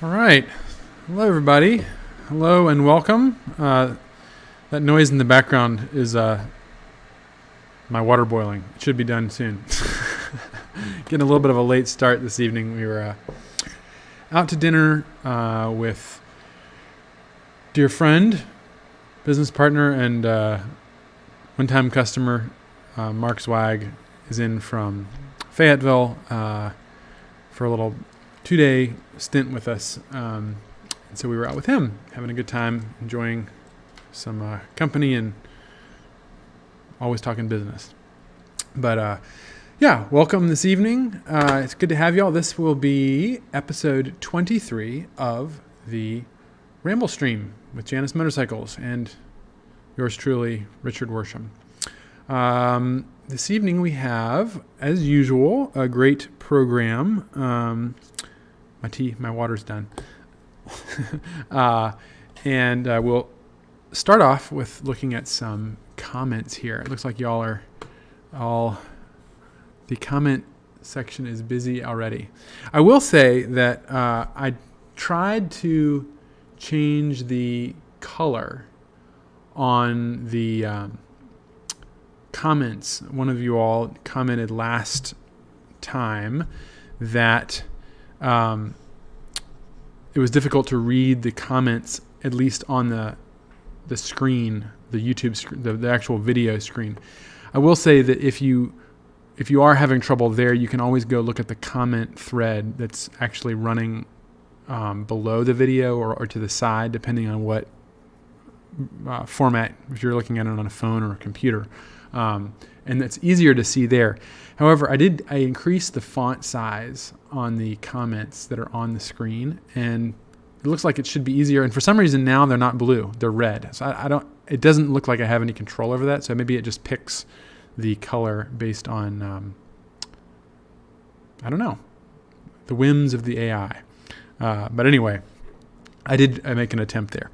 All right. Hello, everybody. Hello and welcome. That noise in the background is my water boiling. It should be done soon. Getting a little bit of a late start this evening. We were out to dinner with dear friend, business partner, and one-time customer. Mark Zwag is in from Fayetteville for a little 2-day stint with us. And so we were out with him, having a good time, enjoying some company and always talking business. But welcome this evening. It's good to have y'all. This will be episode 23 of the Ramblestream with Janus Motorcycles and yours truly, Richard Worsham. This evening we have, as usual, a great program. My water's done. And we'll start off with looking at some comments here. It looks like y'all are the comment section is busy already. I will say that I tried to change the color on the comments. One of you all commented last time that it was difficult to read the comments, at least on the screen, the YouTube screen, the actual video screen. I will say that if you are having trouble there, you can always go look at the comment thread that's actually running below the video or to the side, depending on what format, if you're looking at it on a phone or a computer. And it's easier to see there. However, I increased the font size on the comments that are on the screen, and it looks like it should be easier. And for some reason now they're not blue, they're red. So it doesn't look like I have any control over that. So maybe it just picks the color based on, I don't know, the whims of the AI. But anyway, I did make an attempt there.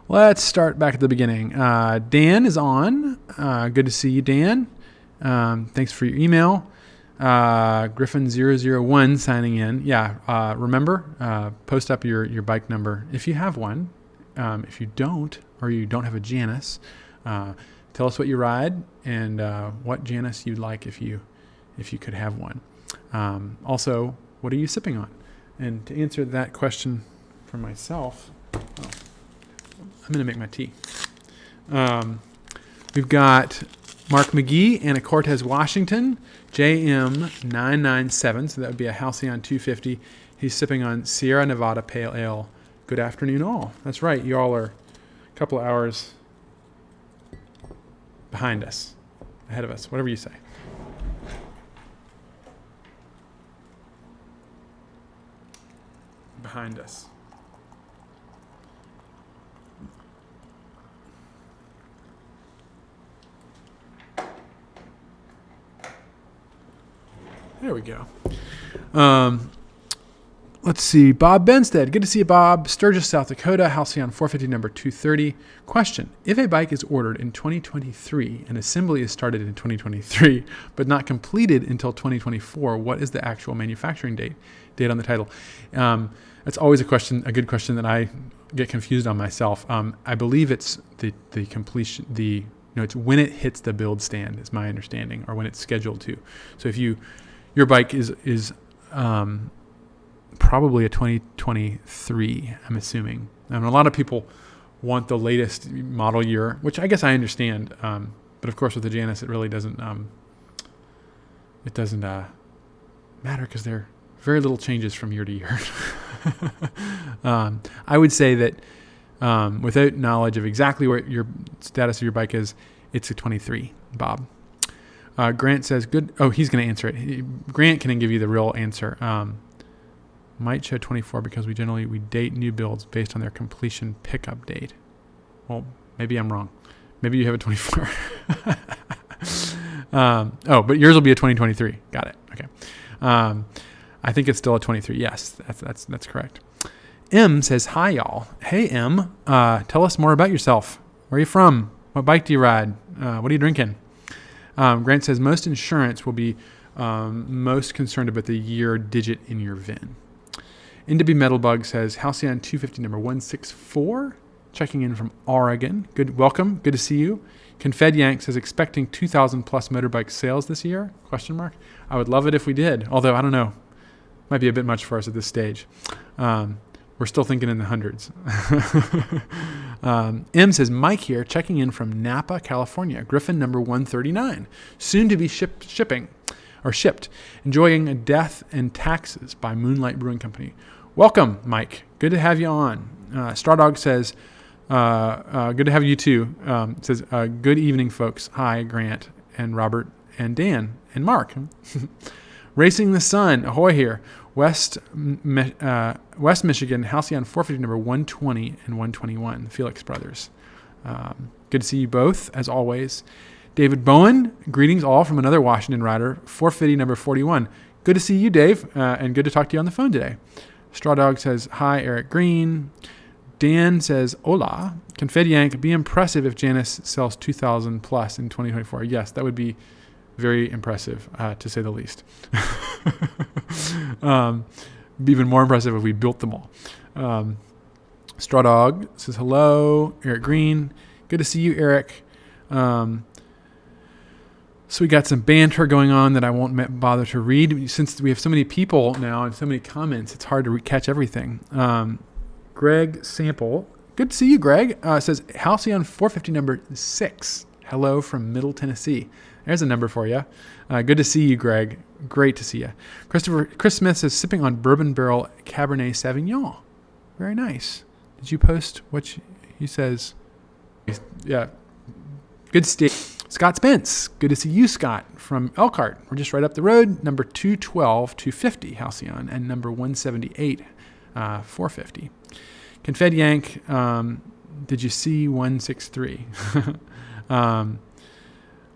Let's start back at the beginning. Dan is on. Good to see you, Dan. Thanks for your email. Griffin001 signing in. Yeah, remember, post up your bike number if you have one. If you don't, or you don't have a Janus, tell us what you ride and what Janus you'd like if you could have one. Also, what are you sipping on? And to answer that question for myself, I'm going to make my tea. We've got Mark McGee and a Cortez Washington, JM997, so that would be a Halcyon 250. He's sipping on Sierra Nevada Pale Ale. Good afternoon, all. That's right, you all are a couple of hours behind us, ahead of us, whatever you say. Behind us. There we go. Let's see. Bob Benstead. Good to see you, Bob. Sturgis, South Dakota. Halcyon 450 number 230. Question. If a bike is ordered in 2023 and assembly is started in 2023 but not completed until 2024, what is the actual manufacturing date on the title? That's always a good question that I get confused on myself. I believe it's the completion, it's when it hits the build stand is my understanding, or when it's scheduled to. So if your bike is probably a 2023, I'm assuming. And a lot of people want the latest model year, which I guess I understand. But of course, with the Janus, it really doesn't. It doesn't matter because there are very little changes from year to year. I would say that without knowledge of exactly what your status of your bike is, it's a 23, Bob. Grant says, good. Oh, he's going to answer it. Grant can give you the real answer. Might show 24 because we date new builds based on their completion pickup date. Well, maybe I'm wrong. Maybe you have a 24. But yours will be a 2023. Got it. Okay. I think it's still a 23. Yes, that's correct. M says, hi, y'all. Hey, M. Tell us more about yourself. Where are you from? What bike do you ride? What are you drinking? Grant says, most insurance will be most concerned about the year digit in your VIN. Indeby Metalbug says, Halcyon 250 number 164, checking in from Oregon. Good, welcome, good to see you. Confed Yank says, expecting 2,000 plus motorbike sales this year? Question mark. I would love it if we did, although I don't know. Might be a bit much for us at this stage. We're still thinking in the hundreds. M says, Mike here, checking in from Napa, California. Griffin number 139, soon to be shipped. Enjoying Death and Taxes by Moonlight Brewing Company. Welcome, Mike. Good to have you on. Straw Dog says, good to have you too. Says, good evening, folks. Hi, Grant and Robert and Dan and Mark. Racing the Sun, ahoy here. West Michigan, Halcyon 450 number 120 and 121, the Felix brothers. Good to see you both, as always. David Bowen, greetings all from another Washington rider, 450 number 41. Good to see you, Dave, and good to talk to you on the phone today. Straw Dog says, hi, Eric Green. Dan says, hola. Confetti Yank, be impressive if Janus sells 2,000 plus in 2024. Yes, that would be very impressive, to say the least. Be even more impressive if we built them all. Straw Dog says, hello, Eric Green. Good to see you, Eric. So we got some banter going on that I won't bother to read. Since we have so many people now and so many comments, it's hard to catch everything. Greg Sample, good to see you, Greg, says, Halcyon 450 number 6. Hello from Middle Tennessee. There's a number for you. Good to see you, Greg. Great to see you. Chris Smith says, sipping on Bourbon Barrel Cabernet Sauvignon. Very nice. Did you post what he says? Yeah. Good to see Scott Spence. Good to see you, Scott, from Elkhart. We're just right up the road. Number 212, 250 Halcyon, and number 178, 450. Confed Yank, did you see 163?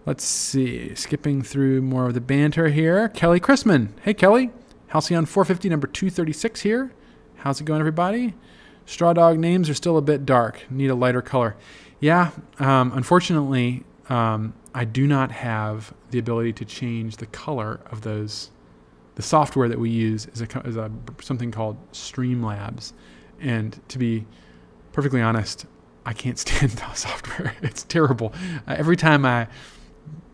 Let's see. Skipping through more of the banter here. Kelly Chrisman. Hey, Kelly. Halcyon 450, number 236 here. How's it going, everybody? Straw Dog names are still a bit dark. Need a lighter color. Yeah, unfortunately, I do not have the ability to change the color of those. The software that we use is something called Streamlabs. And to be perfectly honest, I can't stand the software. It's terrible. Every time I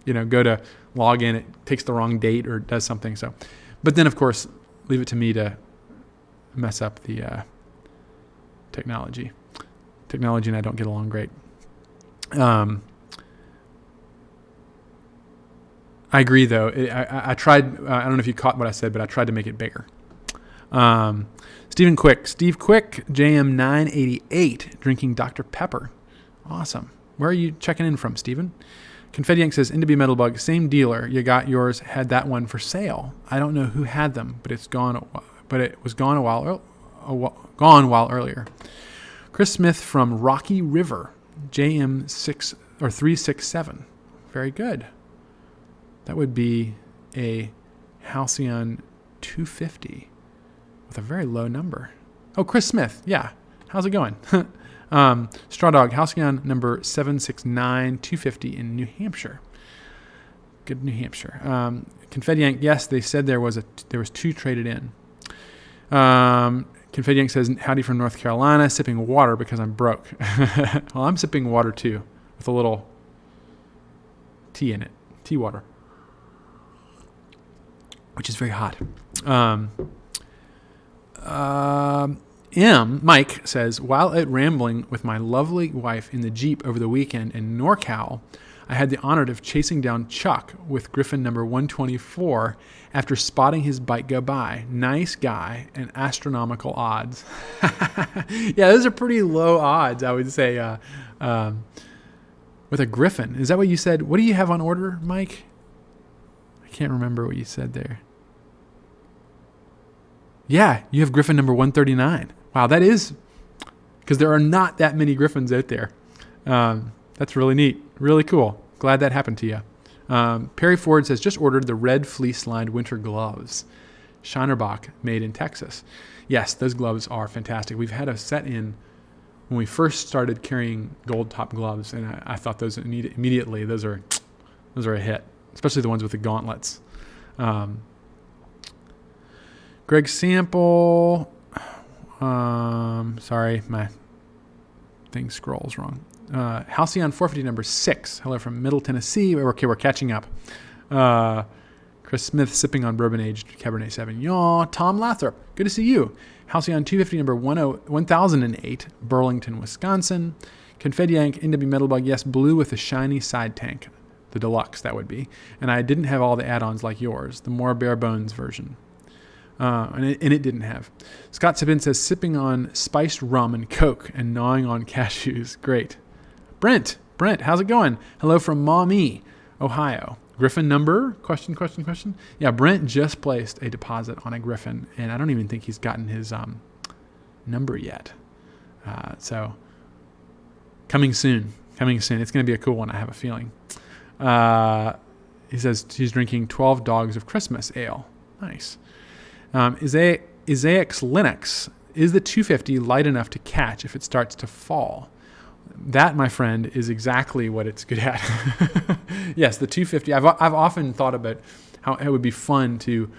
go to log in, it takes the wrong date or does something. So, but then of course, leave it to me to mess up the technology. Technology and I don't get along great. I agree, though. I tried. I don't know if you caught what I said, but I tried to make it bigger. Steve Quick, JM988, drinking Dr. Pepper. Awesome. Where are you checking in from, Steven? Confetti Yank says, Indeby Metalbug, same dealer. You got yours, had that one for sale. I don't know who had them, but it's gone. But it was gone gone while earlier. Chris Smith from Rocky River, JM6 or 367. Very good. That would be a Halcyon 250 with a very low number. Oh, Chris Smith. Yeah. How's it going? Straw Dog, Halcyon number 769, 250 in New Hampshire. Good New Hampshire. Confetti Yank, yes, they said there was two traded in. Confetti Yank says, howdy from North Carolina, sipping water because I'm broke. Well, I'm sipping water too, with a little tea in it. Tea water. Which is very hot. Mike says, while out rambling with my lovely wife in the Jeep over the weekend in NorCal, I had the honor of chasing down Chuck with Griffin number 124 after spotting his bike go by. Nice guy and astronomical odds. Yeah, those are pretty low odds, I would say, with a Griffin. Is that what you said? What do you have on order, Mike? I can't remember what you said there. Yeah, you have Griffin number 139. Wow, that is, because there are not that many Griffins out there. That's really neat. Really cool. Glad that happened to you. Perry Ford says, just ordered the red fleece-lined winter gloves. Shinerbach, made in Texas. Yes, those gloves are fantastic. We've had a set in when we first started carrying gold top gloves, and I thought those immediately, those are a hit, especially the ones with the gauntlets. Greg Sample, Sorry, my thing scrolls wrong. Halcyon 450 number 6. Hello from Middle Tennessee. Okay, we're catching up. Chris Smith sipping on bourbon-aged Cabernet Sauvignon. Tom Lathrop, good to see you. Halcyon 250 number 1008, Burlington, Wisconsin. Confetti Yank, NW Metal Bug, yes, blue with a shiny side tank. The deluxe, that would be. And I didn't have all the add-ons like yours, the more bare bones version. And it didn't have. Scott Sabin says, sipping on spiced rum and Coke and gnawing on cashews. Great. Brent, how's it going? Hello from Maumee, Ohio. Griffin number? Question. Yeah, Brent just placed a deposit on a Griffin, and I don't even think he's gotten his number yet. So, coming soon. It's going to be a cool one, I have a feeling. He says he's drinking 12 Dogs of Christmas ale. Nice. Isaac Linux, is the 250 light enough to catch if it starts to fall? That, my friend, is exactly what it's good at. Yes, the 250. I've often thought about how it would be fun to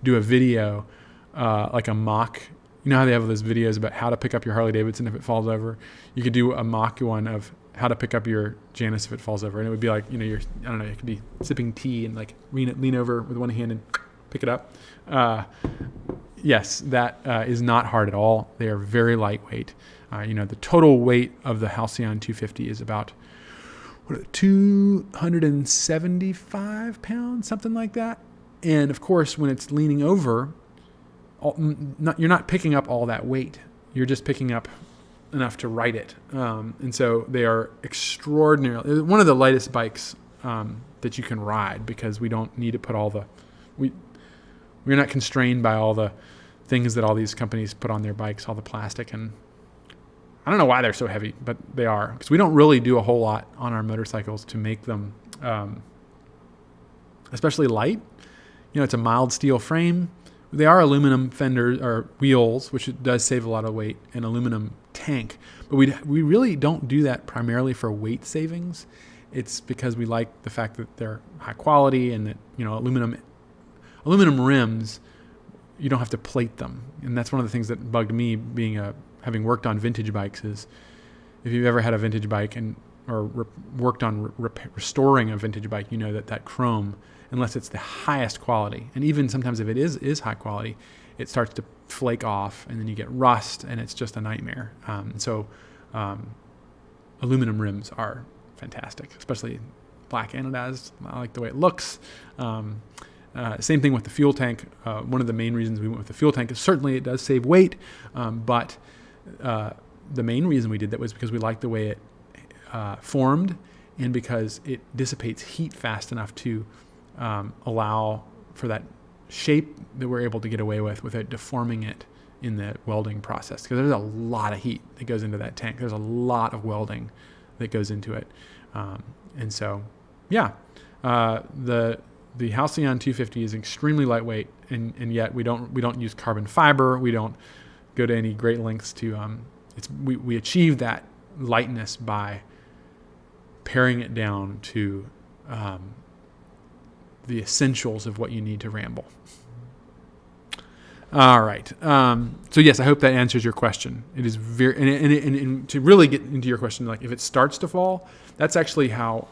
do a video, like a mock. You know how they have those videos about how to pick up your Harley Davidson if it falls over? You could do a mock one of how to pick up your Janus if it falls over. And it would be like, you could be sipping tea and like lean over with one hand and pick it up. Yes, that is not hard at all. They are very lightweight. The total weight of the Halcyon 250 is about 275 pounds, something like that. And of course, when it's leaning over, you're not picking up all that weight. You're just picking up enough to ride it. And so they are extraordinarily, one of the lightest bikes that you can ride, because we don't need to put we're not constrained by all the things that all these companies put on their bikes, all the plastic. And I don't know why they're so heavy, but they are, because we don't really do a whole lot on our motorcycles to make them especially light. It's a mild steel frame. They are aluminum fenders or wheels, which does save a lot of weight, and aluminum tank. But we really don't do that primarily for weight savings. It's because we like the fact that they're high quality, and that aluminum rims, you don't have to plate them. And that's one of the things that bugged me having worked on vintage bikes, is if you've ever had a vintage bike or worked on restoring a vintage bike, you know that chrome, unless it's the highest quality, and even sometimes if it is high quality, it starts to flake off, and then you get rust, and it's just a nightmare. So aluminum rims are fantastic, especially black anodized. I like the way it looks. Same thing with the fuel tank. One of the main reasons we went with the fuel tank is certainly it does save weight, but the main reason we did that was because we liked the way it formed, and because it dissipates heat fast enough to allow for that shape that we're able to get away with without deforming it in the welding process. Because there's a lot of heat that goes into that tank. There's a lot of welding that goes into it. And so, yeah, the Halcyon 250 is extremely lightweight, and yet we don't use carbon fiber. We don't go to any great lengths to we achieve that lightness by paring it down to the essentials of what you need to ramble. All right. So yes, I hope that answers your question. It is very, and to really get into your question, like if it starts to fall, that's actually how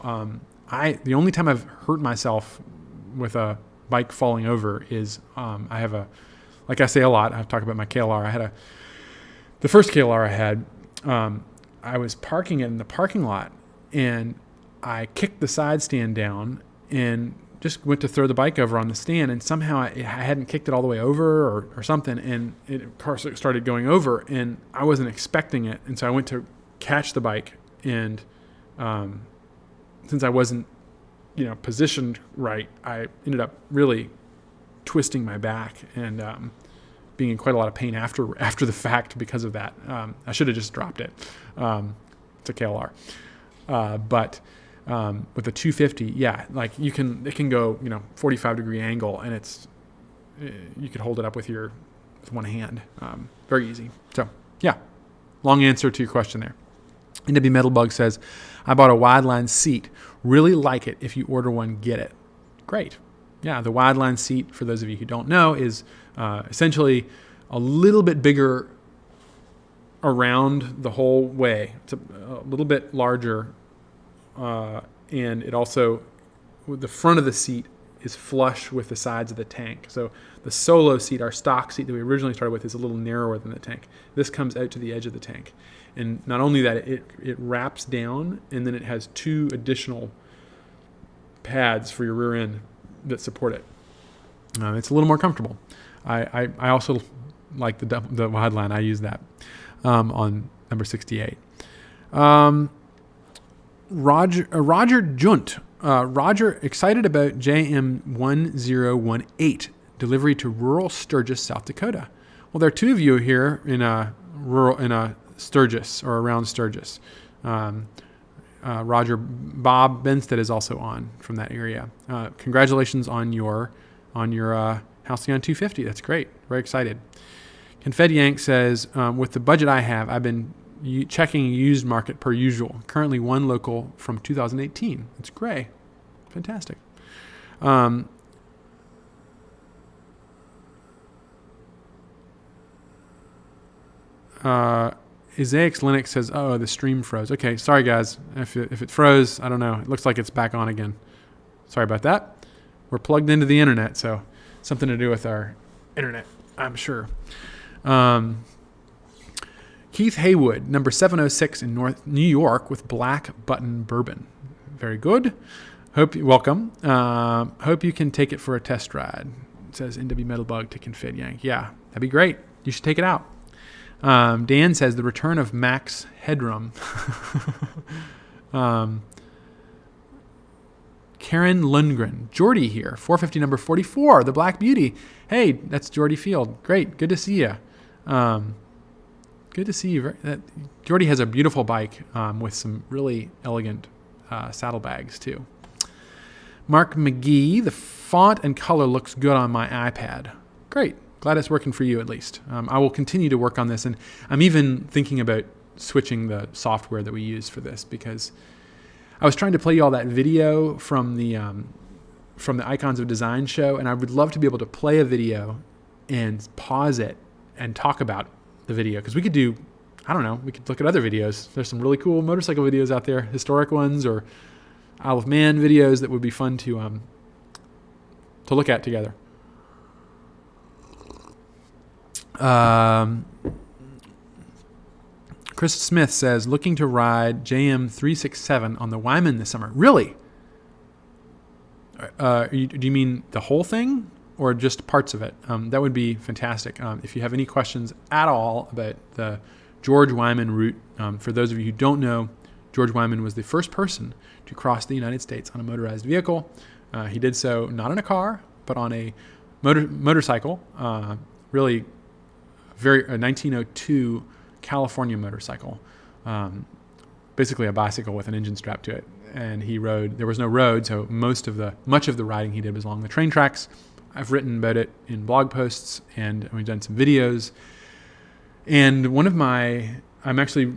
the only time I've hurt myself with a bike falling over is I have like I say a lot, I've talked about my KLR. The first KLR I had, I was parking it in the parking lot, and I kicked the side stand down and just went to throw the bike over on the stand, and somehow I hadn't kicked it all the way over or something, and it of course it started going over, and I wasn't expecting it, and so I went to catch the bike, and since I wasn't positioned right, I ended up really twisting my back and being in quite a lot of pain after the fact because of that. I should have just dropped it. It's a KLR, but with the 250, yeah, like it can go 45-degree angle, and you could hold it up with one hand, very easy. So yeah, long answer to your question there. NW Metal Bug says, I bought a wide line seat. Really like it. If you order one, get it. Great. Yeah, the wide line seat, for those of you who don't know, is essentially a little bit bigger around the whole way. It's a little bit larger, and it also, the front of the seat is flush with the sides of the tank. So the solo seat, our stock seat that we originally started with, is a little narrower than the tank. This comes out to the edge of the tank. And not only that, it wraps down, and then it has 2 additional pads for your rear end that support it. It's a little more comfortable. I also like the wide line. I use that on number 68. Roger Junt. Roger, excited about JM1018, delivery to rural Sturgis, South Dakota. Well, there are 2 of you here in Sturgis, or around Sturgis. Roger Bob Benstead is also on from that area. Congratulations on your Halcyon 250. That's great. Very excited. Confed Yank says, with the budget I have, I've been checking used market per usual. Currently 1 local from 2018. It's gray. Fantastic. Isaacs Linux says, oh, the stream froze. Okay, sorry guys. If it froze, I don't know. It looks like it's back on again. Sorry about that. We're plugged into the internet, so something to do with our internet, I'm sure. Keith Haywood, number 706 in New York with black button bourbon. Very good. Welcome. Hope you can take it for a test ride. It says NW Metal Bug to Confed Yank. Yeah, that'd be great. You should take it out. Dan says the return of Max Headroom. Karen Lundgren. Jordy here. 450 number 44. The Black Beauty. Hey, that's Jordy Field. Great. Good to see you. Good to see you. Jordy has a beautiful bike with some really elegant saddlebags too. Mark McGee. The font and color looks good on my iPad. Great. Glad it's working for you at least. I will continue to work on this, and I'm even thinking about switching the software that we use for this, because I was trying to play you all that video from the Icons of Design show, and I would love to be able to play a video and pause it and talk about the video, because we could do, I don't know, we could look at other videos. There's some really cool motorcycle videos out there, historic ones or Isle of Man videos that would be fun to look at together. Chris Smith says, looking to ride JM367 on the Wyman this summer. Really? Do you mean the whole thing or just parts of it? That would be fantastic. If you have any questions at all about the George Wyman route, for those of you who don't know, George Wyman was the first person to cross the United States on a motorized vehicle. He did so not in a car, but on a motorcycle, really a 1902 California motorcycle, basically a bicycle with an engine strapped to it. And he rode. There was no road, so much of the riding he did was along the train tracks. I've written about it in blog posts, and we've done some videos. And I'm actually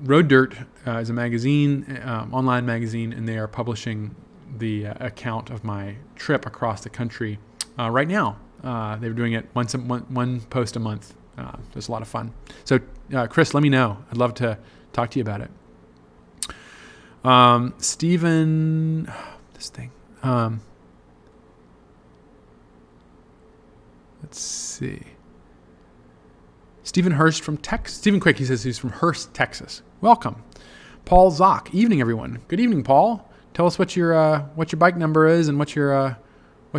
Road Dirt is a magazine, online magazine, and they are publishing the account of my trip across the country right now. They're doing it one post a month. It's a lot of fun. So, Chris, let me know. I'd love to talk to you about it. Stephen, this thing. Let's see. Stephen Hurst from Texas. Stephen Quick, he says he's from Hurst, Texas. Welcome. Paul Zock. Evening, everyone. Good evening, Paul. Tell us what your bike number is and what you're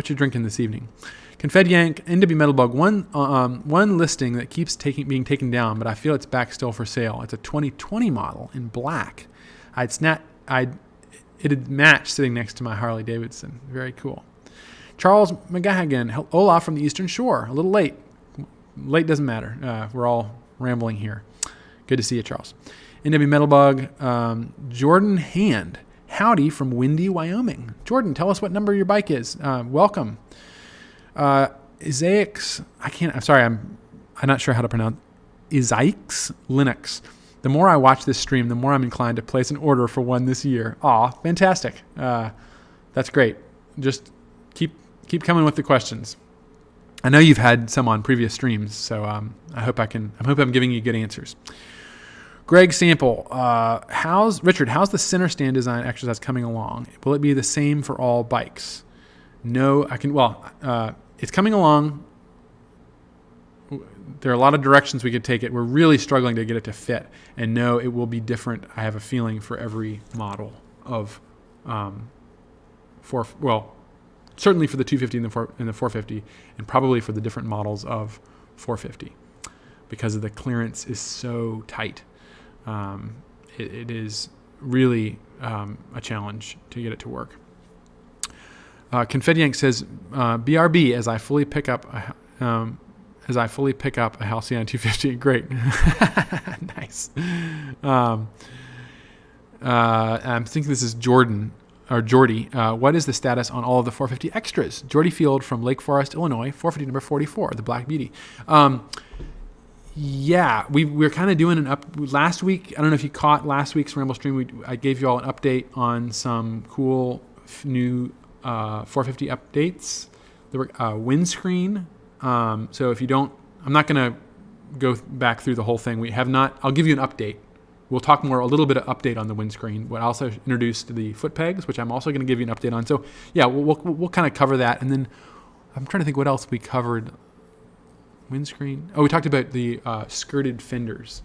drinking this evening. Confed Yank, NW Metal Bug, one listing that keeps being taken down, but I feel it's back still for sale. It's a 2020 model in black. It had matched sitting next to my Harley Davidson. Very cool. Charles McGahagan, hola from the Eastern Shore. A little late. Late doesn't matter. We're all rambling here. Good to see you, Charles. NW Metal Bug, Jordan Hand. Howdy from Windy, Wyoming. Jordan, tell us what number your bike is. Welcome. Isaacs, I'm not sure how to pronounce Isaacs Linux. The more I watch this stream, the more I'm inclined to place an order for one this year. Aw, fantastic. That's great. Just keep coming with the questions. I know you've had some on previous streams, so I hope I'm giving you good answers. Greg Sample, how's the center stand design exercise coming along? Will it be the same for all bikes? No, it's coming along. There are a lot of directions we could take it. We're really struggling to get it to fit. And no, it will be different. I have a feeling for every model of, certainly for the 250 and the 450, and probably for the different models of 450, because of the clearance is so tight. It is really a challenge to get it to work. Confetti Yank says, "BRB as I fully pick up a Halcyon 250." Great, nice. I'm thinking this is Jordan. Or Jordy, what is the status on all of the 450 extras? Jordy Field from Lake Forest, Illinois, 450 number 44, the Black Beauty. We're kind of doing an up last week. I don't know if you caught last week's Ramblestream. I gave you all an update on some cool new 450 updates. There were windscreen. So if you don't, I'm not going to go back through the whole thing. I'll give you an update. We'll talk a little bit of update on the windscreen. We'll also introduce the foot pegs, which I'm also going to give you an update on. So yeah, we'll kind of cover that. And then I'm trying to think what else we covered. Windscreen. Oh, we talked about the skirted fenders.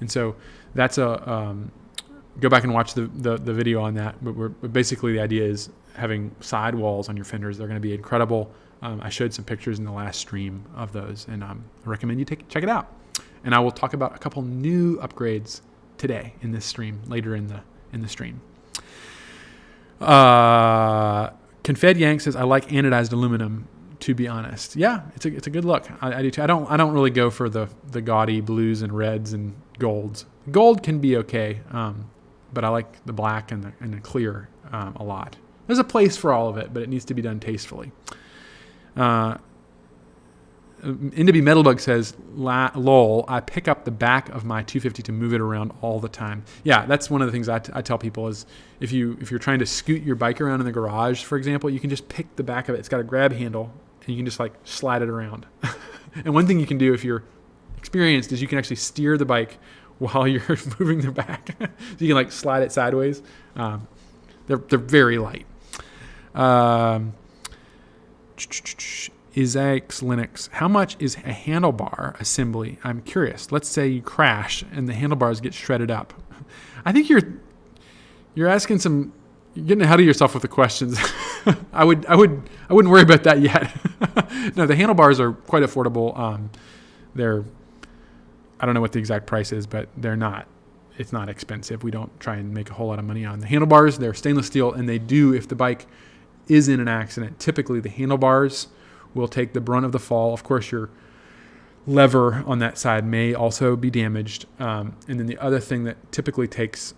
And so that's go back and watch the video on that. But basically the idea is having sidewalls on your fenders. They're going to be incredible. I showed some pictures in the last stream of those, and I recommend you check it out. And I will talk about a couple new upgrades today in this stream, later in the stream. Confed Yank says, "I like anodized aluminum, to be honest." Yeah, it's a good look. I do too. I don't really go for the gaudy blues and reds and golds. Gold can be okay, but I like the black and the clear a lot. There's a place for all of it, but it needs to be done tastefully. Indeby Metalbug says, "Lol, I pick up the back of my 250 to move it around all the time." Yeah, that's one of the things I tell people is if you're trying to scoot your bike around in the garage, for example, you can just pick the back of it. It's got a grab handle, and you can just like slide it around. And one thing you can do if you're experienced is you can actually steer the bike while you're moving the back. So you can like slide it sideways. They're very light. Isaac's Linux. How much is a handlebar assembly? I'm curious. Let's say you crash and the handlebars get shredded up. I think you're asking you're getting ahead of yourself with the questions. I wouldn't worry about that yet. No, the handlebars are quite affordable. I don't know what the exact price is, but it's not expensive. We don't try and make a whole lot of money on the handlebars. They're stainless steel, and they do, if the bike is in an accident, typically the handlebars will take the brunt of the fall. Of course, your lever on that side may also be damaged. And then the other thing that typically takes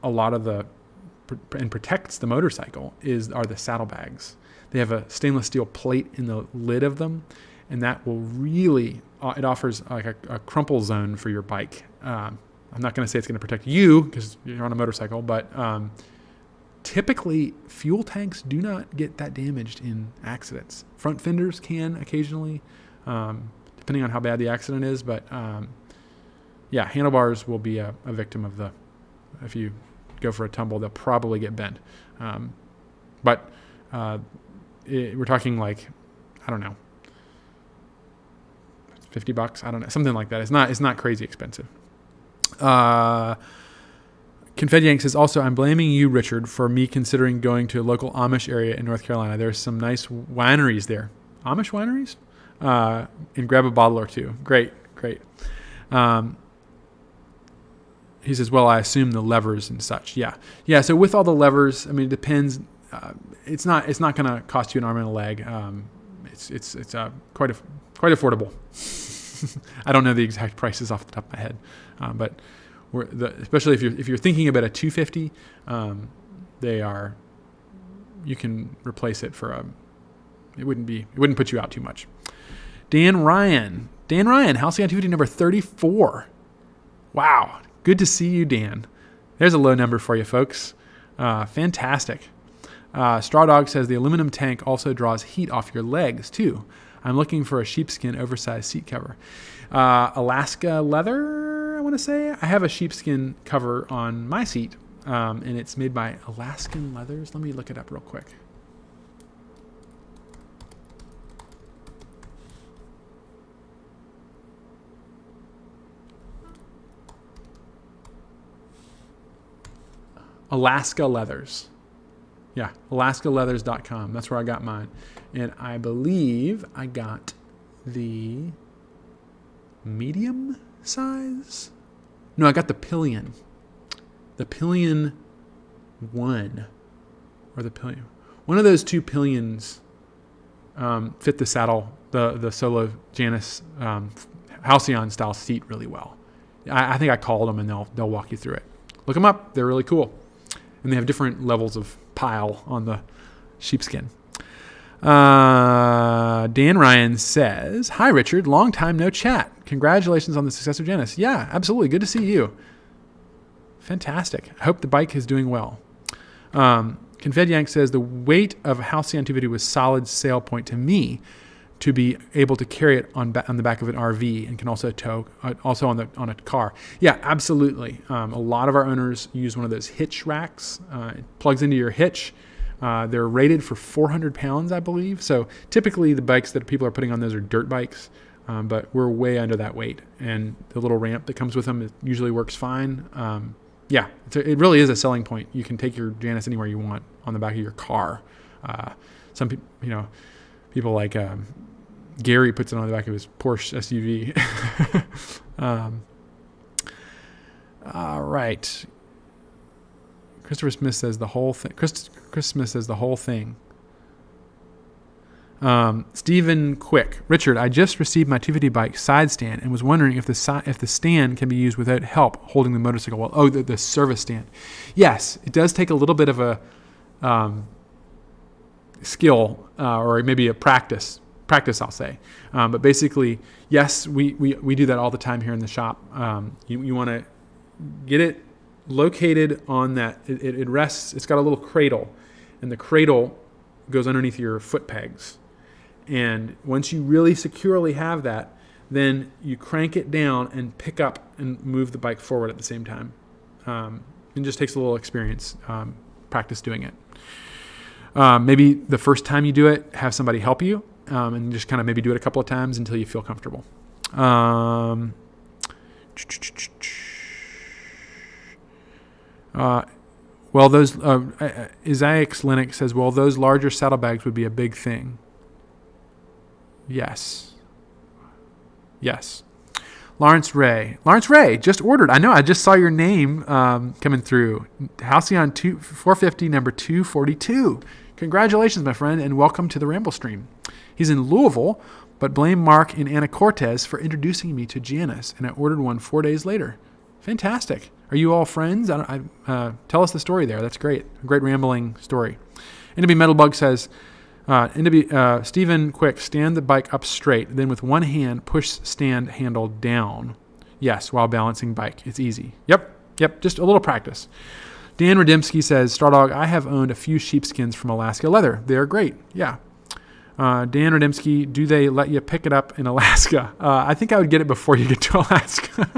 a lot of and protects the motorcycle are the saddlebags. They have a stainless steel plate in the lid of them, and that will really, it offers like a crumple zone for your bike. I'm not going to say it's going to protect you because you're on a motorcycle, but typically, fuel tanks do not get that damaged in accidents. Front fenders can occasionally, depending on how bad the accident is. But handlebars will be a victim of if you go for a tumble, they'll probably get bent. We're talking like, I don't know, $50. I don't know, something like that. It's not crazy expensive. Confed Yank says, "Also, I'm blaming you, Richard, for me considering going to a local Amish area in North Carolina. There's some nice wineries there." Amish wineries? And grab a bottle or two. Great. He says, "Well, I assume the levers and such." Yeah. So with all the levers, I mean, it depends. It's not going to cost you an arm and a leg. It's quite affordable. I don't know the exact prices off the top of my head, but especially if you're thinking about a 250, you can replace it it wouldn't put you out too much. Dan Ryan, Halcyon 250 number 34. Wow, good to see you, Dan. There's a low number for you, folks. Fantastic. Straw Dog says the aluminum tank also draws heat off your legs too. I'm looking for a sheepskin oversized seat cover. Alaska leather, I want to say. I have a sheepskin cover on my seat, and it's made by Alaskan Leathers. Let me look it up real quick. Alaska Leathers. Yeah, alaskaleathers.com. That's where I got mine. And I believe I got the medium size. No, I got the Pillion. The Pillion 1. Or the Pillion. One of those two Pillions fit the saddle, the solo Janus Halcyon style seat really well. I think I called them and they'll walk you through it. Look them up. They're really cool. And they have different levels of pile on the sheepskin. Dan Ryan says, "Hi, Richard. Long time no chat. Congratulations on the success of Janus." Yeah, absolutely. Good to see you. Fantastic. I hope the bike is doing well. Confed Yank says, "The weight of a Halcyon 250 was solid sale point to me to be able to carry it on the back of an RV and can also tow, also on a car." Yeah, absolutely. A lot of our owners use one of those hitch racks. It plugs into your hitch. They're rated for 400 pounds, I believe. So typically the bikes that people are putting on those are dirt bikes, but we're way under that weight. And the little ramp that comes with them, it usually works fine. Yeah, it really is a selling point. You can take your Janus anywhere you want on the back of your car. Some people, people like Gary puts it on the back of his Porsche SUV. All right. Christopher Smith says the whole thing. Chris Smith says the whole thing. Stephen Quick. "Richard, I just received my 250 bike side stand and was wondering if the stand can be used without help holding the motorcycle well." Oh, the service stand. Yes, it does take a little bit of a skill or maybe a practice, I'll say. But basically, yes, we do that all the time here in the shop. You want to get it located on that. It rests. It's got a little cradle, and the cradle goes underneath your foot pegs. And once you really securely have that, then you crank it down and pick up and move the bike forward at the same time. It just takes a little experience, practice doing it. Maybe the first time you do it, have somebody help you, and just kind of maybe do it a couple of times until you feel comfortable. Well, those Isaac Linux says, "Well, those larger saddlebags would be a big thing." Yes. Lawrence Ray just ordered. I know. I just saw your name coming through. Halcyon 450 number 242. Congratulations, my friend, and welcome to the Ramblestream. He's in Louisville, but blame Mark in Anacortes for introducing me to Janus, and I ordered one 4 days later. Fantastic. Are you all friends? Tell us the story there. That's great. A great rambling story. NB Metalbug says, Stephen Quick, stand the bike up straight, then with one hand push stand handle down. Yes, while balancing bike. It's easy. Yep. Just a little practice. Dan Radimski says, Stardog, I have owned a few sheepskins from Alaska Leather. They are great. Yeah. Dan Radimski, do they let you pick it up in Alaska? I think I would get it before you get to Alaska.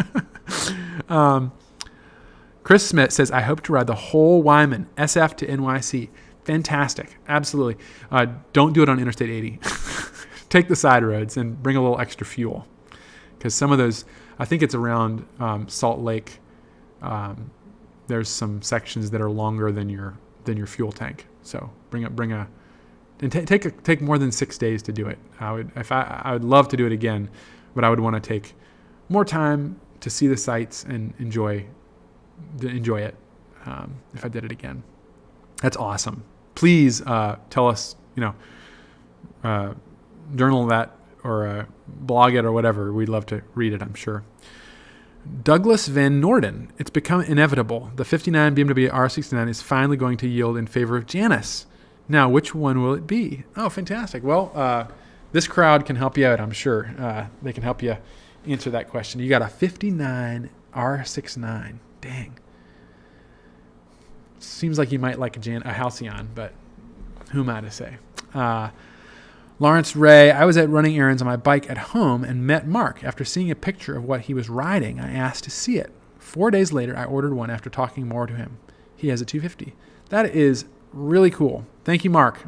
Chris Smith says, I hope to ride the whole Wyman, SF to NYC. Fantastic. Absolutely. Don't do it on Interstate 80. Take the side roads and bring a little extra fuel. Because some of those, I think it's around Salt Lake. There's some sections that are longer than your fuel tank. So take more than 6 days to do it. I would love to do it again, but I would want to take more time to see the sights and enjoy it if I did it again. That's awesome. Please tell us, journal that or blog it or whatever. We'd love to read it, I'm sure. Douglas Van Norden. It's become inevitable. The 59 BMW R69 is finally going to yield in favor of Janus. Now, which one will it be? Oh, fantastic. Well, this crowd can help you out, I'm sure. They can help you answer that question. You got a 59 R69. Dang. Seems like you might like a Halcyon, but who am I to say? Lawrence Ray, I was at running errands on my bike at home and met Mark. After seeing a picture of what he was riding, I asked to see it. 4 days later, I ordered one after talking more to him. He has a 250. That is really cool. Thank you, Mark.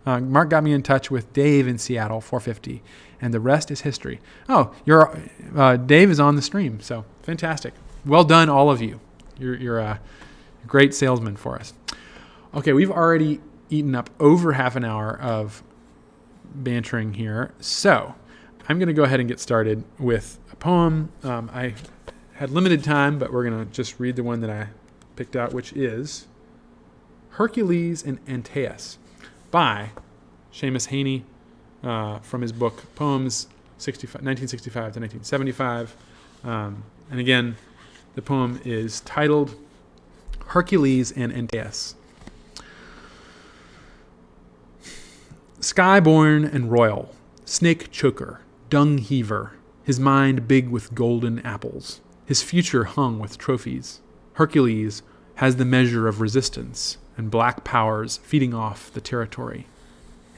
Mark got me in touch with Dave in Seattle, 450, and the rest is history. Oh, Dave is on the stream, so fantastic. Well done, all of you. You're a great salesman for us. Okay, we've already eaten up over half an hour of bantering here, so I'm going to go ahead and get started with a poem. I had limited time, but we're going to just read the one that I picked out, which is Hercules and Antaeus by Seamus Heaney from his book Poems 1965 to 1975. And again, the poem is titled Hercules and Antaeus. Sky-born and royal, snake choker, dung heaver, his mind big with golden apples, his future hung with trophies. Hercules has the measure of resistance and black powers feeding off the territory.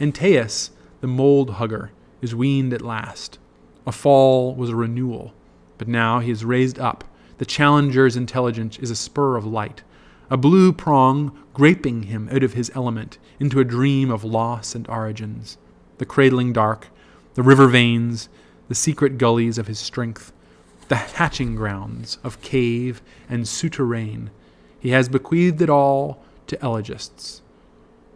Antaeus, the mold hugger, is weaned at last. A fall was a renewal, but now he is raised up. The challenger's intelligence is a spur of light, a blue prong graping him out of his element into a dream of loss and origins. The cradling dark, the river veins, the secret gullies of his strength, the hatching grounds of cave and souterrain. He has bequeathed it all to elegists.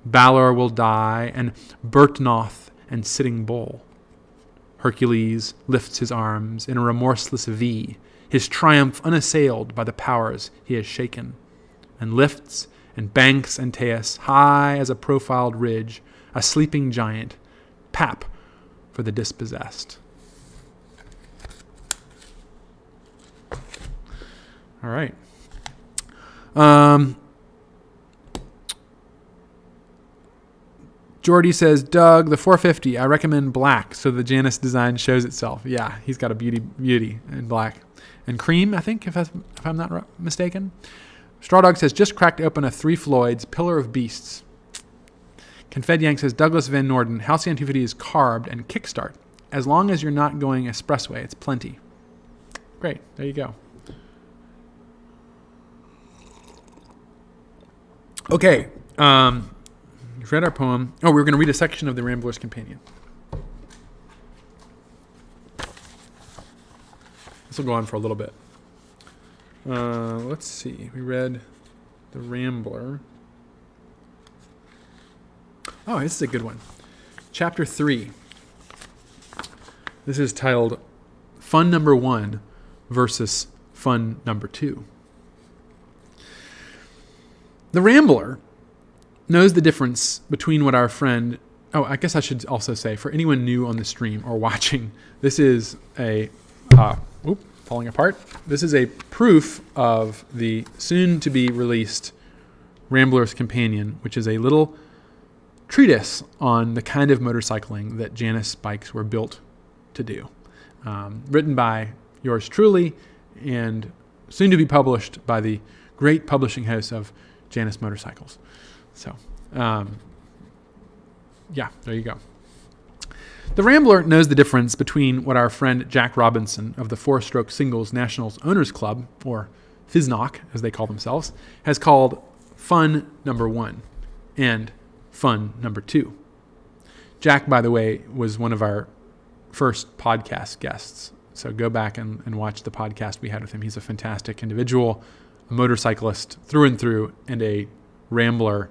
Balor will die, and Bertnoth and Sitting Bull. Hercules lifts his arms in a remorseless V, his triumph unassailed by the powers he has shaken, and lifts and banks Antaeus high as a profiled ridge, a sleeping giant, pap for the dispossessed. All right. Jordy says, Doug, the 450, I recommend black so the Janus design shows itself. Yeah, he's got a beauty in black. And cream, I think, if I'm not mistaken. Straw Dog says, just cracked open a 3 Floyds, Pillar of Beasts. Confed Yank says, Douglas Van Norden, Halcyon 250 is carved and kickstart. As long as you're not going expressway, it's plenty. Great, there you go. Okay, we've read our poem. Oh, we're going to read a section of the Rambler's Companion. This will go on for a little bit. Let's see. We read the Rambler. Oh, this is a good one. Chapter 3. This is titled Fun Number 1 versus Fun Number 2. The Rambler knows the difference between what our friend... Oh, I guess I should also say, for anyone new on the stream or watching, this is a... falling apart. This is a proof of the soon-to-be-released Rambler's Companion, which is a little treatise on the kind of motorcycling that Janus bikes were built to do. Written by yours truly and soon to be published by the great publishing house of Janus Motorcycles. So, there you go. The Rambler knows the difference between what our friend Jack Robinson of the Four-Stroke Singles Nationals Owners Club, or FISNOC as they call themselves, has called Fun Number 1 and Fun Number 2. Jack, by the way, was one of our first podcast guests. So go back and watch the podcast we had with him. He's a fantastic individual, a motorcyclist through and through, and a Rambler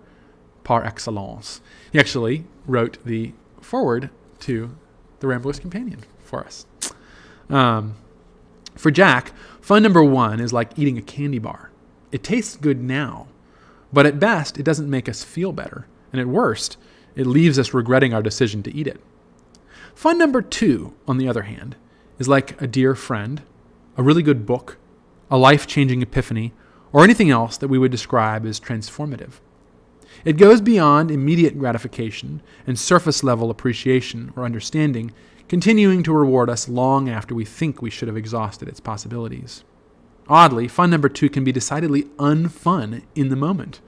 par excellence. He actually wrote the foreword to the Rambler's Companion for us. For Jack, Fun Number 1 is like eating a candy bar. It tastes good now, but at best, it doesn't make us feel better. And at worst, it leaves us regretting our decision to eat it. Fun Number 2, on the other hand, is like a dear friend, a really good book, a life-changing epiphany, or anything else that we would describe as transformative. It goes beyond immediate gratification and surface-level appreciation or understanding, continuing to reward us long after we think we should have exhausted its possibilities. Oddly, Fun Number 2 can be decidedly unfun in the moment.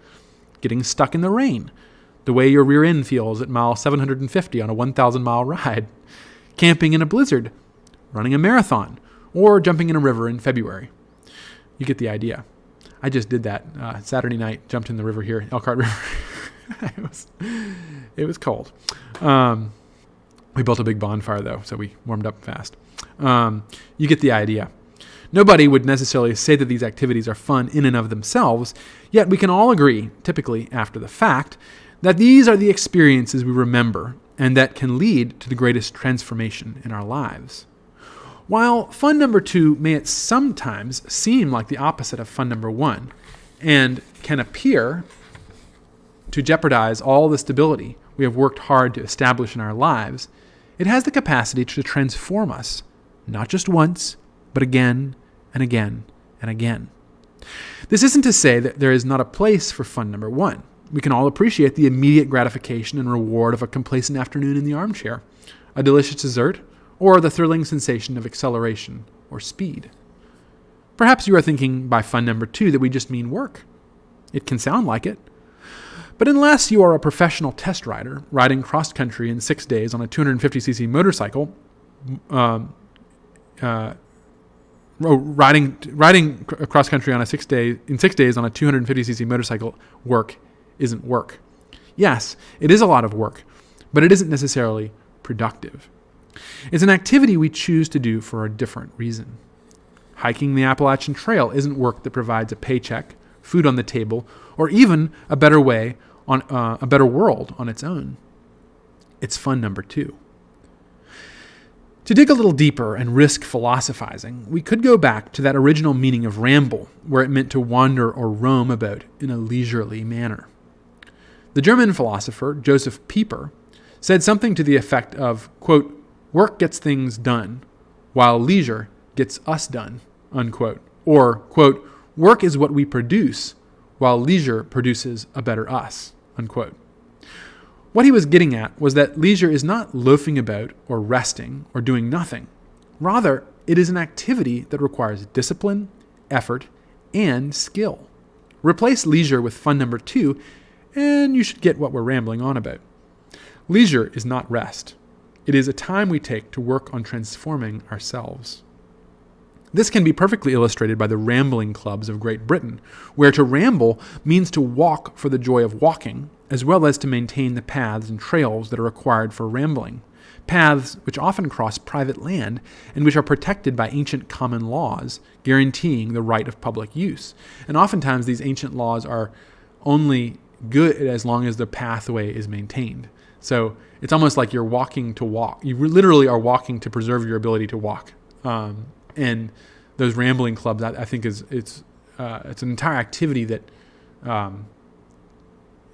Getting stuck in the rain, the way your rear end feels at mile 750 on a 1,000-mile ride, camping in a blizzard, running a marathon, or jumping in a river in February. You get the idea. I just did that Saturday night, jumped in the river here, Elkhart River. It was cold. We built a big bonfire, though, so we warmed up fast. You get the idea. Nobody would necessarily say that these activities are fun in and of themselves, yet we can all agree, typically after the fact, that these are the experiences we remember and that can lead to the greatest transformation in our lives. While fun number 2 may sometimes seem like the opposite of fun number 1 and can appear to jeopardize all the stability we have worked hard to establish in our lives, it has the capacity to transform us, not just once, but again and again and again. This isn't to say that there is not a place for fun number 1. We can all appreciate the immediate gratification and reward of a complacent afternoon in the armchair, a delicious dessert, or the thrilling sensation of acceleration or speed. Perhaps you are thinking by fun number 2 that we just mean work. It can sound like it. But unless you are a professional test rider, riding cross-country in 6 days on a 250cc motorcycle, riding cross-country on 6 days on a 250cc motorcycle isn't work. Yes, it is a lot of work, but it isn't necessarily productive. It's an activity we choose to do for a different reason. Hiking the Appalachian Trail isn't work that provides a paycheck, food on the table, or even a better world on its own. It's fun number 2. To dig a little deeper and risk philosophizing, we could go back to that original meaning of ramble, where it meant to wander or roam about in a leisurely manner. The German philosopher Joseph Pieper said something to the effect of, quote, "Work gets things done, while leisure gets us done," unquote. Or, quote, "Work is what we produce, while leisure produces a better us," unquote. What he was getting at was that leisure is not loafing about or resting or doing nothing. Rather, it is an activity that requires discipline, effort, and skill. Replace leisure with fun number 2, and you should get what we're rambling on about. Leisure is not rest. It is a time we take to work on transforming ourselves. This can be perfectly illustrated by the rambling clubs of Great Britain, where to ramble means to walk for the joy of walking, as well as to maintain the paths and trails that are required for rambling, paths which often cross private land and which are protected by ancient common laws, guaranteeing the right of public use. And oftentimes these ancient laws are only good as long as the pathway is maintained. So it's almost like you're walking to walk. You literally are walking to preserve your ability to walk. And those rambling clubs, I think, it's an entire activity that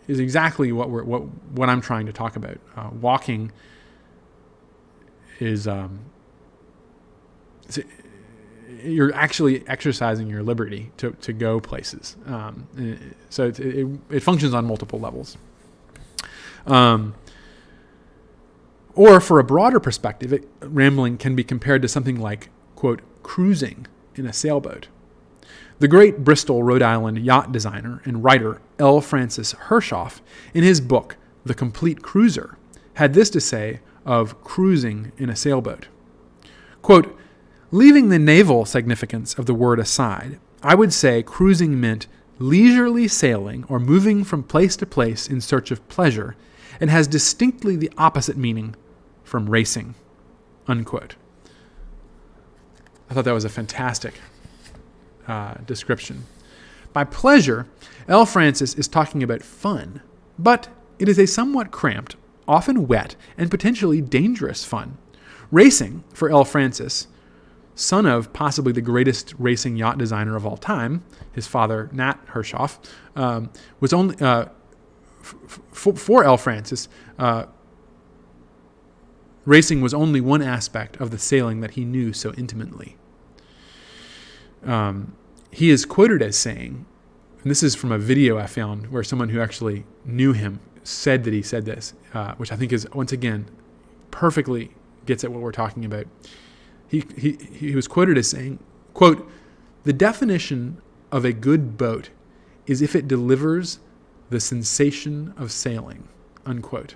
is exactly what I'm trying to talk about. Walking is you're actually exercising your liberty to go places. So it functions on multiple levels. Or for a broader perspective, rambling can be compared to something like, quote, cruising in a sailboat. The great Bristol, Rhode Island yacht designer and writer L. Francis Hershoff, in his book, The Complete Cruiser, had this to say of cruising in a sailboat. Quote, "Leaving the naval significance of the word aside, I would say cruising meant leisurely sailing or moving from place to place in search of pleasure, and has distinctly the opposite meaning from racing," unquote. I thought that was a fantastic description. By pleasure, L. Francis is talking about fun, but it is a somewhat cramped, often wet, and potentially dangerous fun. Racing, for L. Francis, son of possibly the greatest racing yacht designer of all time, his father, Nat Hershoff, was only, for L. Francis, racing was only one aspect of the sailing that he knew so intimately. He is quoted as saying, and this is from a video I found where someone who actually knew him said that he said this, which I think is, once again, perfectly gets at what we're talking about. He was quoted as saying, quote, "The definition of a good boat is if it delivers the sensation of sailing," unquote.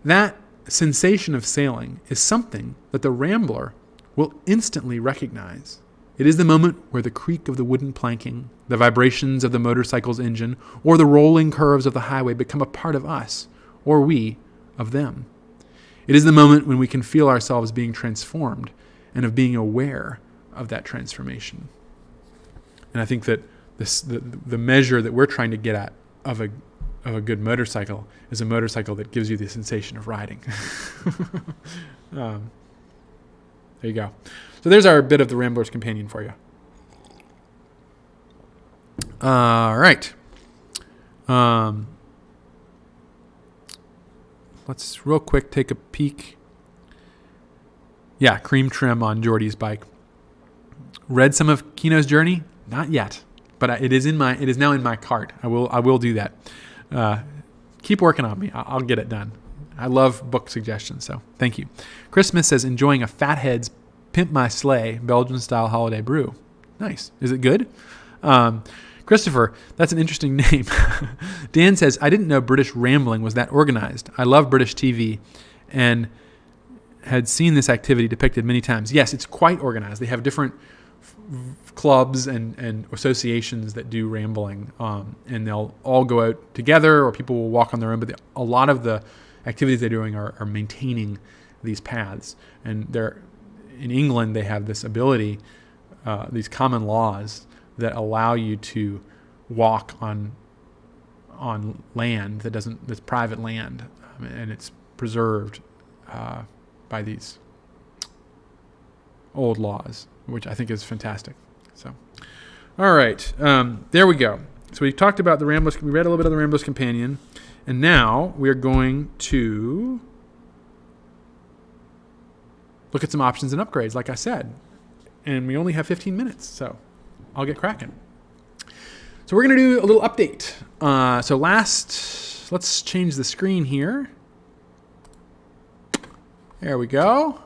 That sensation of sailing is something that the Rambler will instantly recognize. It is the moment where the creak of the wooden planking, the vibrations of the motorcycle's engine, or the rolling curves of the highway become a part of us, or we of them. It is the moment when we can feel ourselves being transformed and of being aware of that transformation. And I think that the measure that we're trying to get at of a good motorcycle is a motorcycle that gives you the sensation of riding. There you go. So there's our bit of the Rambler's Companion for you. All right. Let's real quick take a peek. Yeah, cream trim on Jordy's bike. Read some of Kino's journey? Not yet, but it is now in my cart. I will do that. Keep working on me. I'll get it done. I love book suggestions, so thank you. Chris Smith says, enjoying a Fathead's Pimp My Sleigh Belgian-style holiday brew. Nice. Is it good? Christopher, that's an interesting name. Dan says, I didn't know British rambling was that organized. I love British TV and had seen this activity depicted many times. Yes, it's quite organized. They have different clubs and associations that do rambling, and they'll all go out together, or people will walk on their own, but a lot of the activities they're doing are maintaining these paths. And in England, they have this ability, these common laws that allow you to walk on land that's private land, and it's preserved by these old laws, which I think is fantastic. So, all right, there we go. So we talked about we read a little bit of the Rambler's Companion, and now we are going to look at some options and upgrades, like I said. And we only have 15 minutes, so I'll get cracking. So we're going to do a little update. Let's change the screen here. There we go.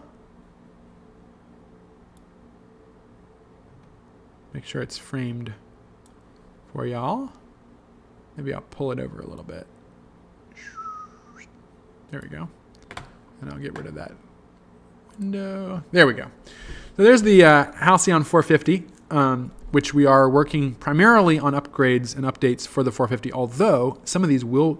Make sure it's framed for y'all. Maybe I'll pull it over a little bit. There we go. And I'll get rid of that window. There we go. So there's the Halcyon 450, which we are working primarily on upgrades and updates for the 450, although some of these will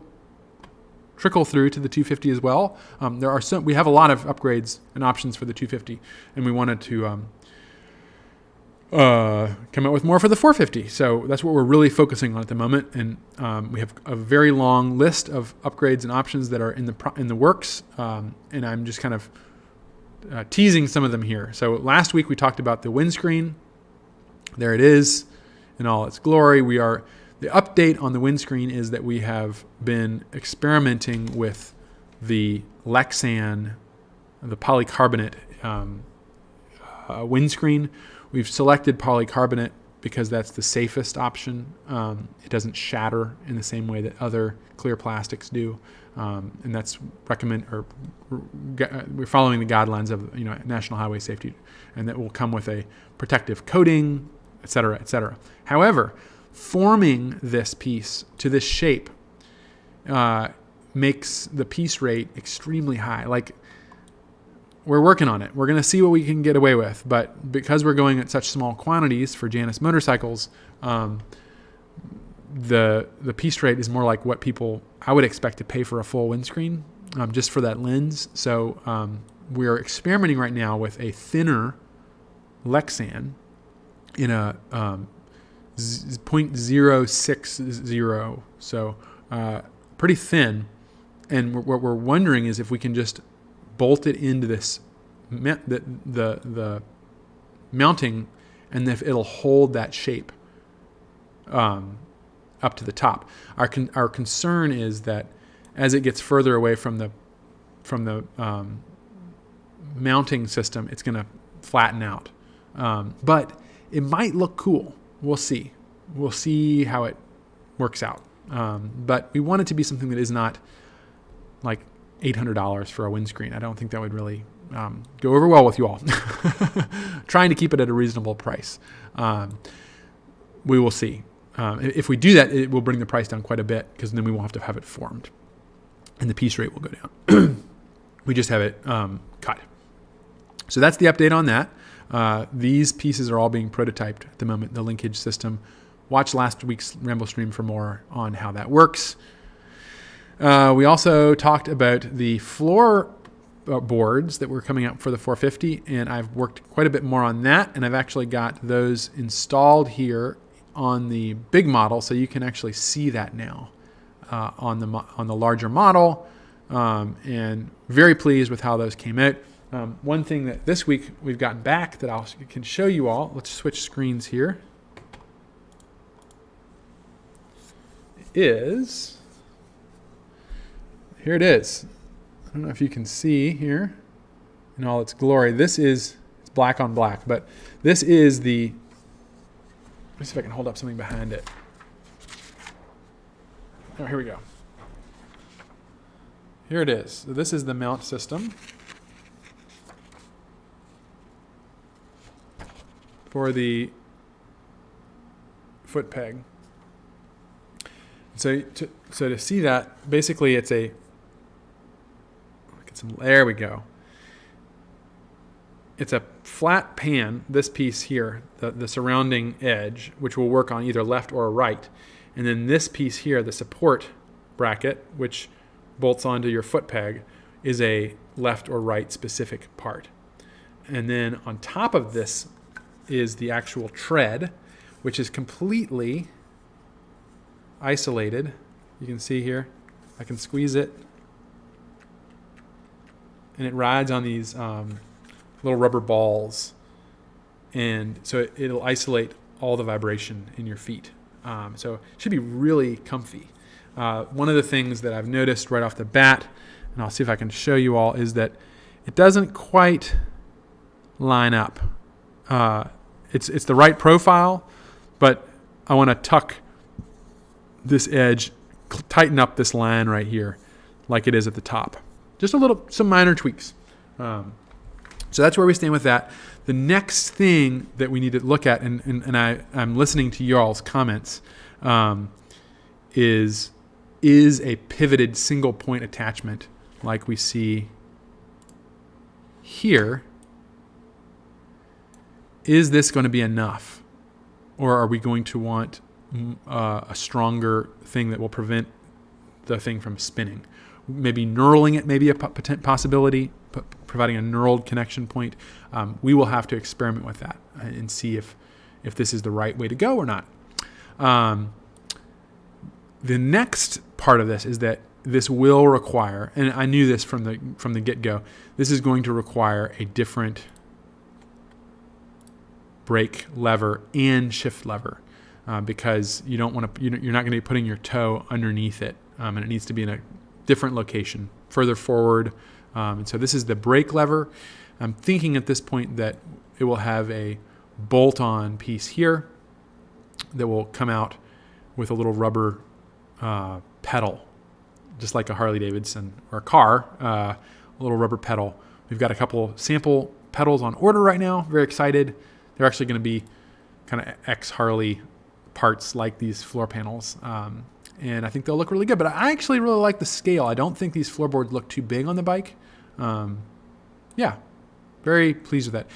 trickle through to the 250 as well. We have a lot of upgrades and options for the 250, and we wanted to come out with more for the 450. So that's what we're really focusing on at the moment, and we have a very long list of upgrades and options that are in the works, and I'm just kind of teasing some of them here. So last week we talked about the windscreen. There it is in all its glory. The update on the windscreen is that we have been experimenting with the Lexan, the polycarbonate windscreen. We've selected polycarbonate because that's the safest option. It doesn't shatter in the same way that other clear plastics do, and that's we're following the guidelines of National Highway Safety, and that will come with a protective coating, et cetera, et cetera. However, forming this piece to this shape makes the piece rate extremely high. Like, we're working on it. We're going to see what we can get away with. But because we're going at such small quantities for Janus motorcycles, the piece rate is more like what I would expect to pay for a full windscreen, just for that lens. So we're experimenting right now with a thinner Lexan in a 0.060, so pretty thin. And what we're wondering is if we can just bolt it into this the mounting, and if it'll hold that shape up to the top. Our concern is that as it gets further away from the mounting system, it's going to flatten out. But it might look cool. We'll see. We'll see how it works out. But we want it to be something that is not like $800 for a windscreen. I don't think that would really go over well with you all. Trying to keep it at a reasonable price. We will see. If we do that, it will bring the price down quite a bit, because then we won't have to have it formed. and the piece rate will go down. We just have it cut. So that's the update on that. These pieces are all being prototyped at the moment, the linkage system. Watch last week's Ramblestream for more on how that works. We also talked about the floor boards that were coming out for the 450, and I've worked quite a bit more on that, and I've actually got those installed here on the big model, so you can actually see that now on the larger model, and very pleased with how those came out. One thing that this week we've gotten back that I can show you all, let's switch screens here, is, here it is. I don't know if you can see here in all its glory. It's black on black, but this is let me see if I can hold up something behind it. Oh, here we go. Here it is. So this is the mount system for the foot peg. So to see that, basically it's there we go. It's a flat pan, this piece here, the surrounding edge, which will work on either left or right. And then this piece here, the support bracket, which bolts onto your foot peg, is a left or right specific part. And then on top of this is the actual tread, which is completely isolated. You can see here, I can squeeze it, and it rides on these little rubber balls, and so it'll isolate all the vibration in your feet. So it should be really comfy. One of the things that I've noticed right off the bat, and I'll see if I can show you all, is that it doesn't quite line up. It's the right profile, but I want to tuck this edge, tighten up this line right here like it is at the top. Just some minor tweaks. So that's where we stand with that. The next thing that we need to look at, and I'm listening to y'all's comments, is a pivoted single point attachment like we see here. Is this going to be enough? Or are we going to want a stronger thing that will prevent the thing from spinning? Maybe knurling it may be a possibility, providing a knurled connection point. We will have to experiment with that and see if this is the right way to go or not. The next part of this is that this will require, and I knew this from the get-go, this is going to require a different brake lever and shift lever, because you don't want to. You're not going to be putting your toe underneath it, and it needs to be in a different location, further forward. And so this is the brake lever. I'm thinking at this point that it will have a bolt-on piece here that will come out with a little rubber pedal, just like a Harley Davidson or a car, a little rubber pedal. We've got a couple sample pedals on order right now. Very excited. They're actually going to be kind of ex-Harley parts like these floor panels. And I think they'll look really good. But I actually really like the scale. I don't think these floorboards look too big on the bike. Yeah, very pleased with that.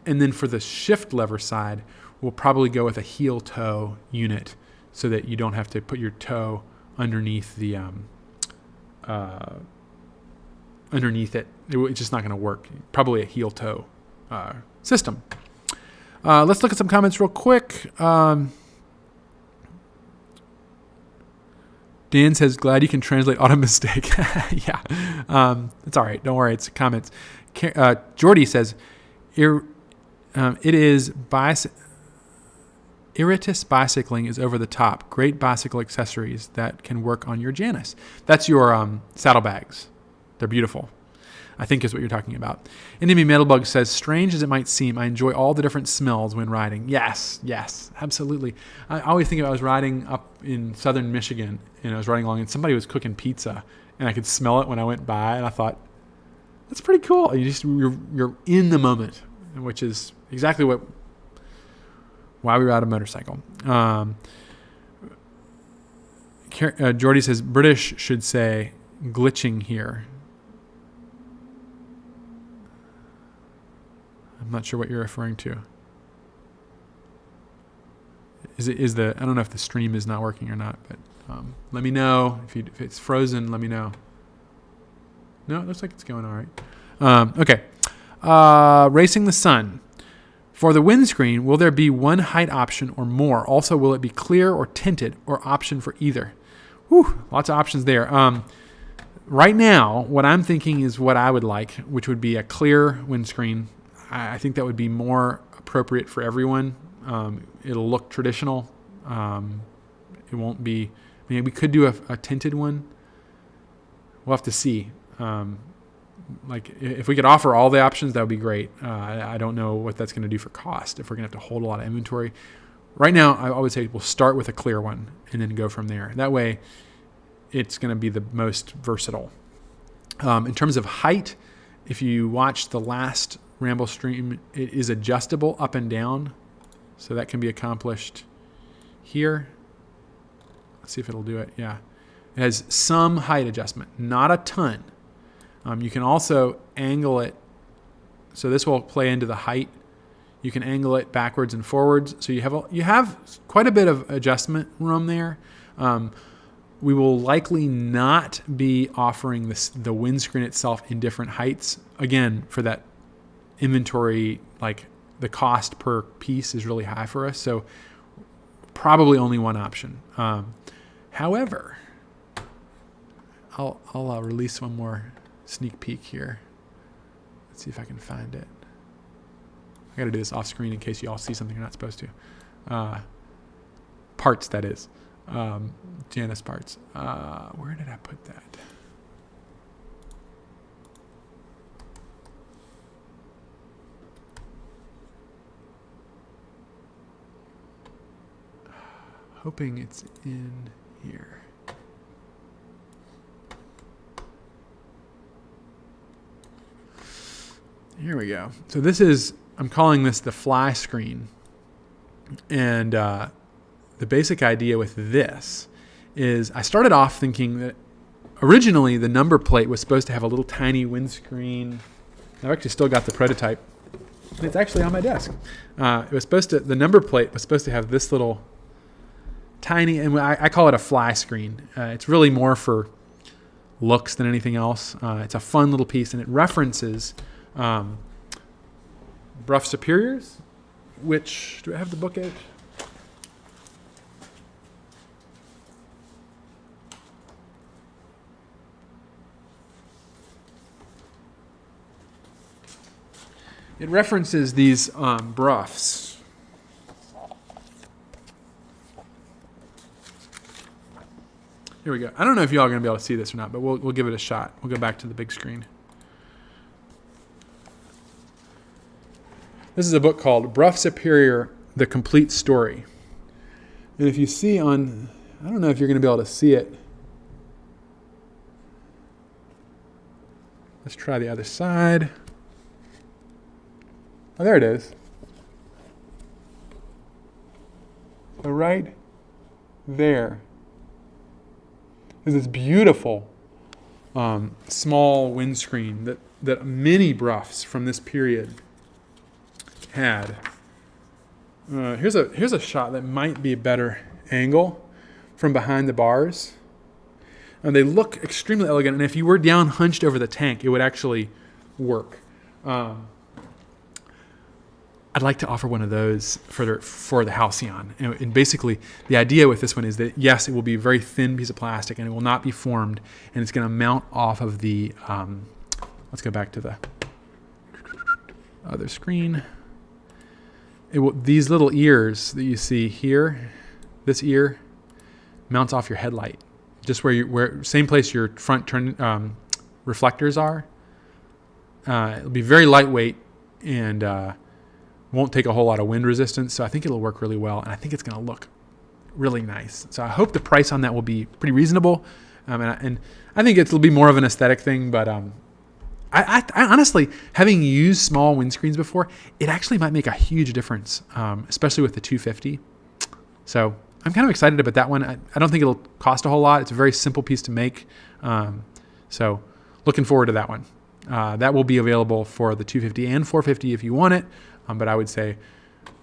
And then for the shift lever side, we'll probably go with a heel-toe unit so that you don't have to put your toe underneath the underneath it. It's just not going to work. Probably a heel-toe system. Let's look at some comments real quick. Dan says, glad you can translate auto mistake. Yeah, it's all right. Don't worry. It's comments. Jordy says, Iritis bicycling is over the top. Great bicycle accessories that can work on your Janus. That's your saddlebags. They're beautiful, I think is what you're talking about. Enemy Metalbug says, strange as it might seem, I enjoy all the different smells when riding. Yes, absolutely. I always think I was riding up in southern Michigan, and I was riding along, and somebody was cooking pizza, and I could smell it when I went by, and I thought, that's pretty cool. You're in the moment, which is exactly why we ride a motorcycle. Jordy says, British should say, glitching here. I'm not sure what you're referring to. I don't know if the stream is not working or not, but let me know if it's frozen. Let me know. No, it looks like it's going all right. Okay. Racing the Sun. For the windscreen, will there be one height option or more? Also, will it be clear or tinted or option for either? Whew, lots of options there. Right now, what I'm thinking is what I would like, which would be a clear windscreen. I think that would be more appropriate for everyone. It'll look traditional. It won't be... I mean, we could do a tinted one. We'll have to see. Like if we could offer all the options, that would be great. I don't know what that's going to do for cost if we're going to have to hold a lot of inventory. Right now, I would say we'll start with a clear one and then go from there. That way, it's going to be the most versatile. In terms of height, if you watch the last Ramblestream, it is adjustable up and down. So that can be accomplished here. Let's see if it'll do it. Yeah. It has some height adjustment, not a ton. You can also angle it. So this will play into the height. You can angle it backwards and forwards. So you have quite a bit of adjustment room there. We will likely not be offering the windscreen itself in different heights. Again, for that inventory, like the cost per piece is really high for us. So probably only one option. However, I'll release one more sneak peek here. Let's see if I can find it. I got to do this off screen in case you all see something you're not supposed to. Parts, that is. Janus parts. Where did I put that? Hoping it's in here. Here we go. So I'm calling this the fly screen. And the basic idea with this is I started off thinking that originally the number plate was supposed to have a little tiny windscreen. I've actually still got the prototype. And it's actually on my desk. The number plate was supposed to have this little tiny, and I call it a fly screen. It's really more for looks than anything else. It's a fun little piece, and it references Bruff Superiors, which, do I have the book out? It references these Bruffs. Here we go. I don't know if y'all are going to be able to see this or not, but we'll give it a shot. We'll go back to the big screen. This is a book called Bruff Superior, The Complete Story. And if you see I don't know if you're going to be able to see it. Let's try the other side. Oh, there it is. So right there is this beautiful small windscreen that many Bruffs from this period had. Here's a shot that might be a better angle from behind the bars. And they look extremely elegant, and if you were down hunched over the tank, it would actually work. I'd like to offer one of those for the Halcyon. And basically, the idea with this one is that, yes, it will be a very thin piece of plastic, and it will not be formed, and it's going to mount off of the... let's go back to the other screen. These little ears that you see here, this ear, mounts off your headlight. Just where same place your front turn reflectors are. It'll be very lightweight and won't take a whole lot of wind resistance. So I think it'll work really well, and I think it's going to look really nice. So I hope the price on that will be pretty reasonable, and I think it'll be more of an aesthetic thing. But I honestly, having used small windscreens before, it actually might make a huge difference, especially with the 250. So I'm kind of excited about that one. I don't think it'll cost a whole lot. It's a very simple piece to make. So looking forward to that one. That will be available for the 250 and 450 if you want it, but I would say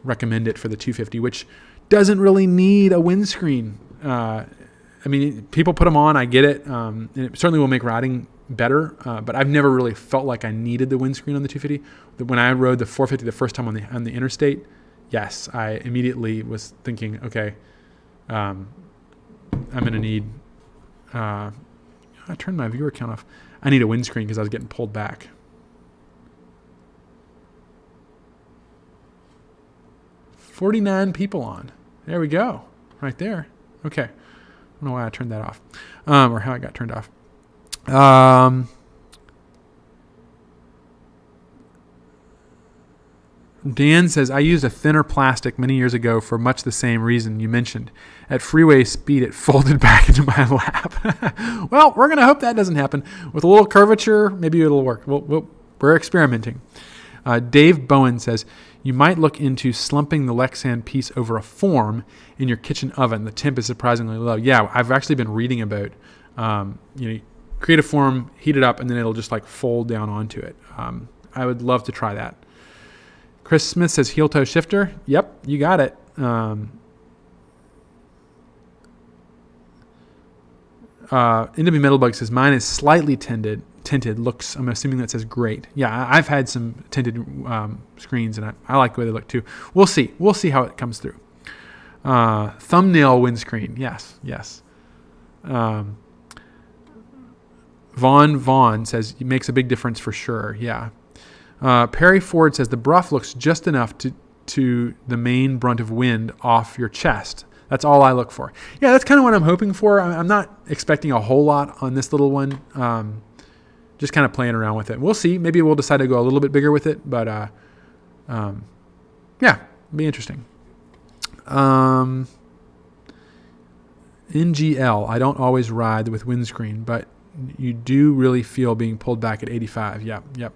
recommend it for the 250, which doesn't really need a windscreen. I mean, people put them on, I get it, and it certainly will make riding better, but I've never really felt like I needed the windscreen on the 250. When I rode the 450 the first time on the interstate, yes, I immediately was thinking, okay, I'm going to need, I turned my viewer count off. I need a windscreen because I was getting pulled back. $49 people on. There we go. Right there. Okay. I don't know why I turned that off, or how it got turned off. Dan says, I used a thinner plastic many years ago for much the same reason you mentioned. At freeway speed, it folded back into my lap. Well, we're going to hope that doesn't happen. With a little curvature, maybe it'll work. We're experimenting. Dave Bowen says, you might look into slumping the Lexan piece over a form in your kitchen oven. The temp is surprisingly low. Yeah, I've actually been reading about, create a form, heat it up, and then it'll just like fold down onto it. I would love to try that. Chris Smith says heel toe shifter. Yep, you got it. NW Metalbug says mine is slightly tinted. Looks. I'm assuming that says great. Yeah, I've had some tinted screens, and I like the way they look too. We'll see. We'll see how it comes through. Thumbnail windscreen. Yes. Vaughn says it makes a big difference for sure. Yeah. Perry Ford says the bruff looks just enough to the main brunt of wind off your chest. That's all I look for. Yeah, that's kind of what I'm hoping for. I'm not expecting a whole lot on this little one. Just kind of playing around with it. We'll see. Maybe we'll decide to go a little bit bigger with it, but yeah, it'll be interesting. NGL, I don't always ride with windscreen, but you do really feel being pulled back at 85. Yep.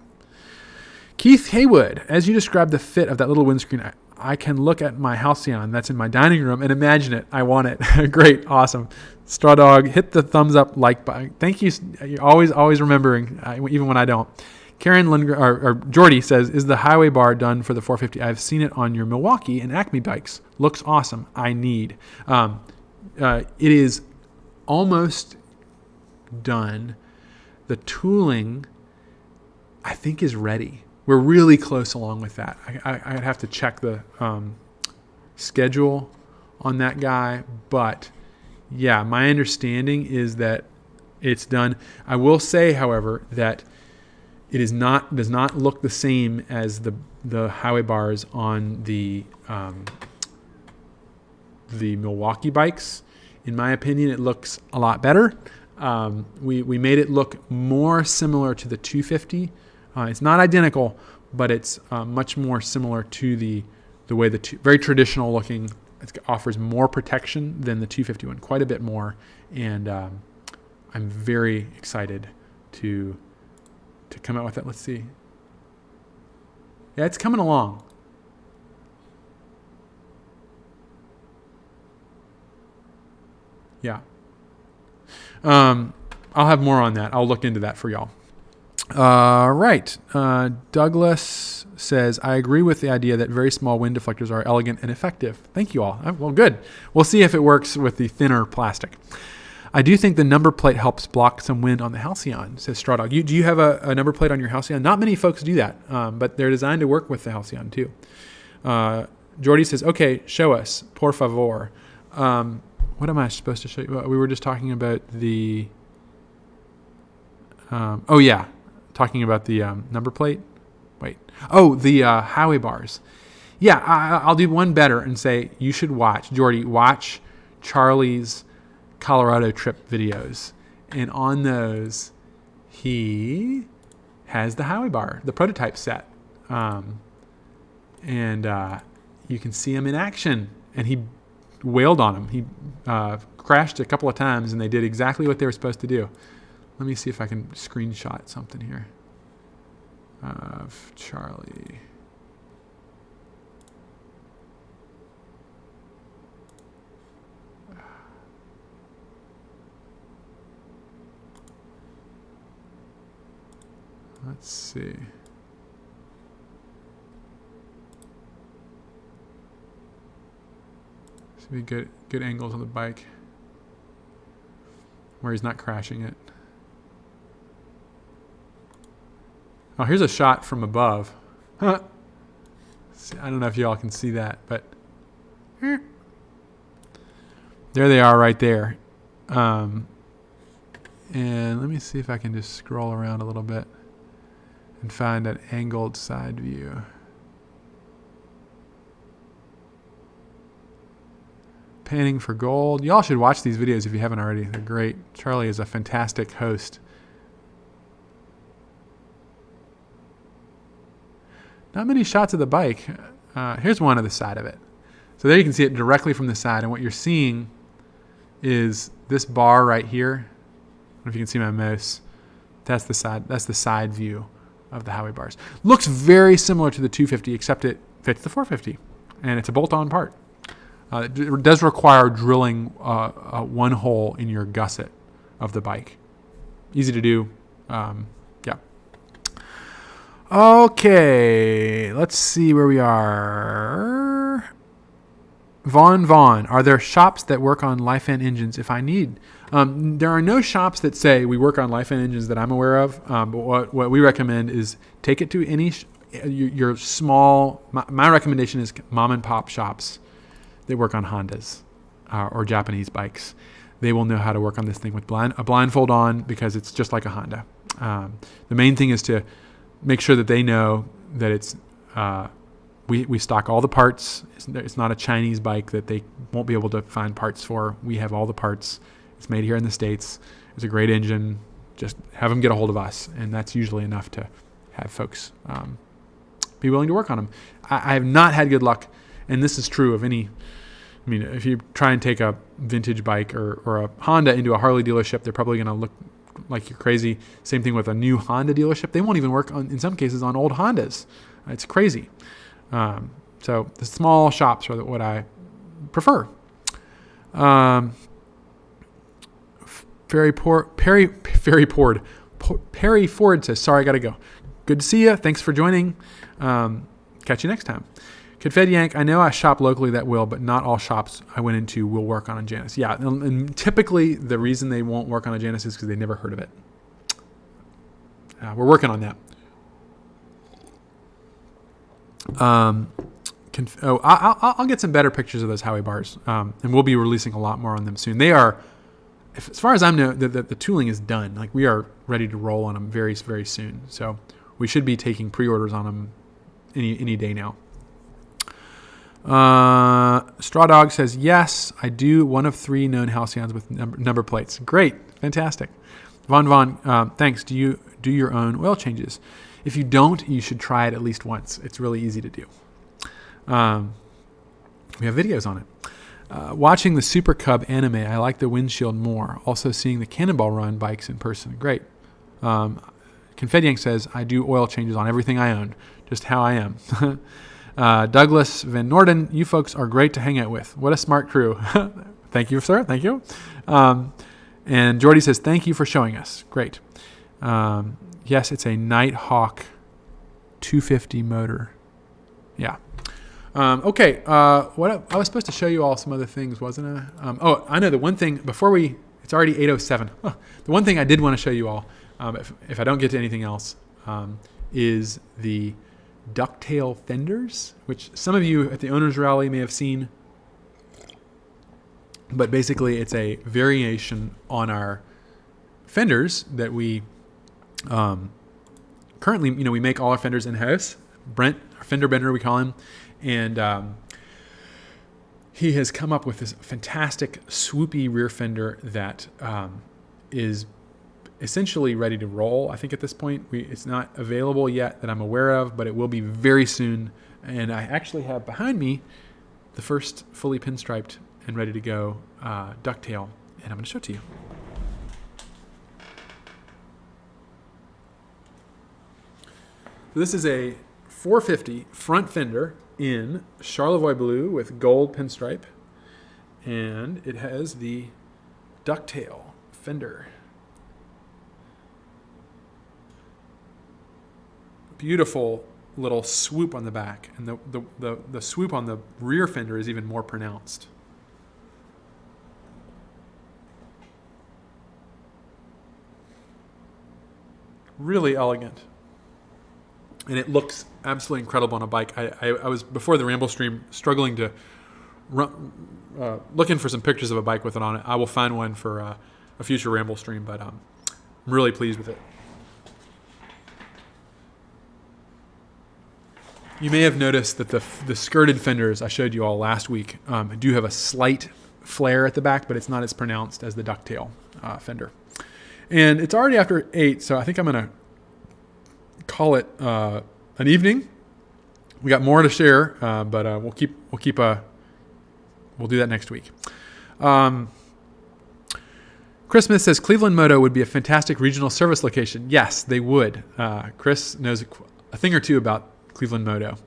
Keith Haywood, as you described the fit of that little windscreen, I can look at my Halcyon that's in my dining room and imagine it. I want it. Great. Awesome. Straw Dog, hit the thumbs up like button. Thank you. You're always remembering, even when I don't. Karen Lindgren, or Jordy says, is the highway bar done for the 450? I've seen it on your Milwaukee and Acme bikes. Looks awesome. I need. It is almost done. The tooling, I think, is ready. We're really close along with that. I'd have to check the schedule on that guy, but yeah, my understanding is that it's done. I will say, however, that it does not look the same as the highway bars on the Milwaukee bikes. In my opinion, it looks a lot better. We made it look more similar to the 250. It's not identical, but it's much more similar to the way very traditional looking. It offers more protection than the 250 one, quite a bit more, and I'm very excited to come out with it. Let's see. Yeah, it's coming along. Yeah. I'll have more on that. I'll look into that for y'all. Right. Douglas says, I agree with the idea that very small wind deflectors are elegant and effective. Thank you all. Well, good. We'll see if it works with the thinner plastic. I do think the number plate helps block some wind on the Halcyon, says Straw Dog. Do you have a number plate on your Halcyon? Not many folks do that, but they're designed to work with the Halcyon too. Jordy says, okay, show us, por favor. What am I supposed to show you? We were just talking about the... talking about the number plate. Wait. Oh, the highway bars. Yeah, I'll do one better and say you should watch, Jordy, watch Charlie's Colorado trip videos. And on those, he has the highway bar, the prototype set. And you can see him in action. And he wailed on him. He crashed a couple of times, and they did exactly what they were supposed to do. Let me see if I can screenshot something here of Charlie. Let's see. See if we get good angles on the bike where he's not crashing it. Oh, here's a shot from above. Huh. See, I don't know if y'all can see that, but there they are right there. And let me see if I can just scroll around a little bit and find that angled side view. Panning for gold. Y'all should watch these videos if you haven't already. They're great. Charlie is a fantastic host. Not many shots of the bike. Here's one of the side of it. So there you can see it directly from the side. And what you're seeing is this bar right here. I don't know if you can see my mouse. That's the side. That's the side view of the Howie bars. Looks very similar to the 250, except it fits the 450, and it's a bolt-on part. It does require drilling one hole in your gusset of the bike. Easy to do. Yeah. Okay, let's see where we are. Vaughn, are there shops that work on Lifan engines if I need? There are no shops that say we work on Lifan engines that I'm aware of. But what we recommend is take it to any your small. My recommendation is mom and pop shops that work on Hondas or Japanese bikes. They will know how to work on this thing with a blindfold on because it's just like a Honda. The main thing is to make sure that they know that it's we stock all the parts. It's not a Chinese bike that they won't be able to find parts for. We have all the parts. It's made here in the States. It's a great engine. Just have them get a hold of us, and that's usually enough to have folks be willing to work on them. I have not had good luck, and this is true of any. I mean, if you try and take a vintage bike or a Honda into a Harley dealership, they're probably going to look like you're crazy. Same thing with a new Honda dealership. They won't even work on, in some cases, on old Hondas. It's crazy. So the small shops are what I prefer. Perry Ford says, sorry, I got to go. Good to see you. Thanks for joining. Catch you next time. Confed Yank, I know I shop locally that will, but not all shops I went into will work on a Janus. Yeah, and typically the reason they won't work on a Janus is because they never heard of it. We're working on that. I'll get some better pictures of those Howie bars, and we'll be releasing a lot more on them soon. They are, as far as I know, the tooling is done. Like we are ready to roll on them very, very soon. So we should be taking pre-orders on them any day now. Straw Dog says, yes, I do one of 3 known Halcyons with number plates. Great. Fantastic. Vaughn, thanks. Do you do your own oil changes? If you don't, you should try it at least once. It's really easy to do. We have videos on it. Watching the Super Cub anime, I like the windshield more. Also seeing the Cannonball Run bikes in person. Great. Confed Yank says, I do oil changes on everything I own. Just how I am. Douglas Van Norden, you folks are great to hang out with. What a smart crew. Thank you, sir. Thank you. And Jordy says, thank you for showing us. Great. Yes, it's a Nighthawk 250 motor. Yeah. Okay. What I was supposed to show you all some other things, wasn't I? I know the one thing before it's already 8:07. The one thing I did want to show you all, if I don't get to anything else, is the ducktail fenders, which some of you at the owners rally may have seen, but basically it's a variation on our fenders that we currently, we make all our fenders in house. Brent, our fender bender, we call him, and he has come up with this fantastic swoopy rear fender that is essentially ready to roll. I think at this point it's not available yet that I'm aware of, but it will be very soon. And I actually have behind me the first fully pinstriped and ready to go ducktail, and I'm going to show it to you. So this is a 450 front fender in Charlevoix blue with gold pinstripe, and it has the ducktail fender. beautiful little swoop on the back, and the swoop on the rear fender is even more pronounced. Really elegant. And it looks absolutely incredible on a bike. I was, before the Ramblestream, struggling to looking for some pictures of a bike with it on it. I will find one for a future Ramblestream, but I'm really pleased with it. You may have noticed that the skirted fenders I showed you all last week do have a slight flare at the back, but it's not as pronounced as the ducktail fender. And it's already after 8, so I think I'm going to call it an evening. We got more to share, but we'll do that next week. Christmas says Cleveland Moto would be a fantastic regional service location. Yes, they would. Chris knows a thing or two about Cleveland Moto.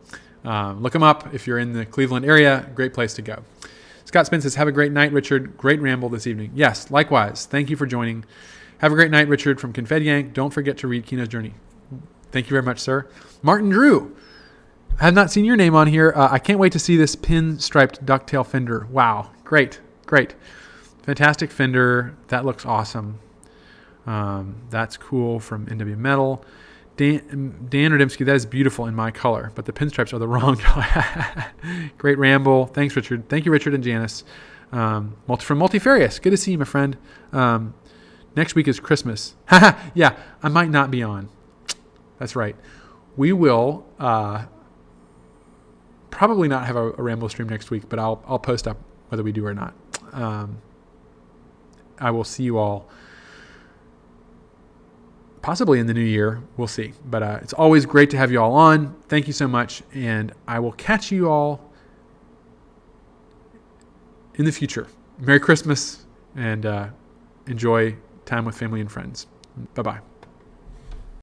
Look them up if you're in the Cleveland area. Great place to go. Scott Spence says, have a great night, Richard. Great ramble this evening. Yes, likewise. Thank you for joining. Have a great night, Richard, from Confetti Yank. Don't forget to read Kino's Journey. Thank you very much, sir. Martin Drew. I have not seen your name on here. I can't wait to see this pin-striped ducktail fender. Wow. Great. Fantastic fender. That looks awesome. That's cool, from NW Metal. Dan Radimski, that is beautiful in my color, but the pinstripes are the wrong color. Great ramble. Thanks, Richard. Thank you, Richard and Janus. From Multifarious. Good to see you, my friend. Next week is Christmas. Yeah, I might not be on. That's right. We will probably not have a Ramblestream next week, but I'll post up whether we do or not. I will see you all possibly in the new year. We'll see. But it's always great to have you all on. Thank you so much. And I will catch you all in the future. Merry Christmas, and enjoy time with family and friends. Bye-bye.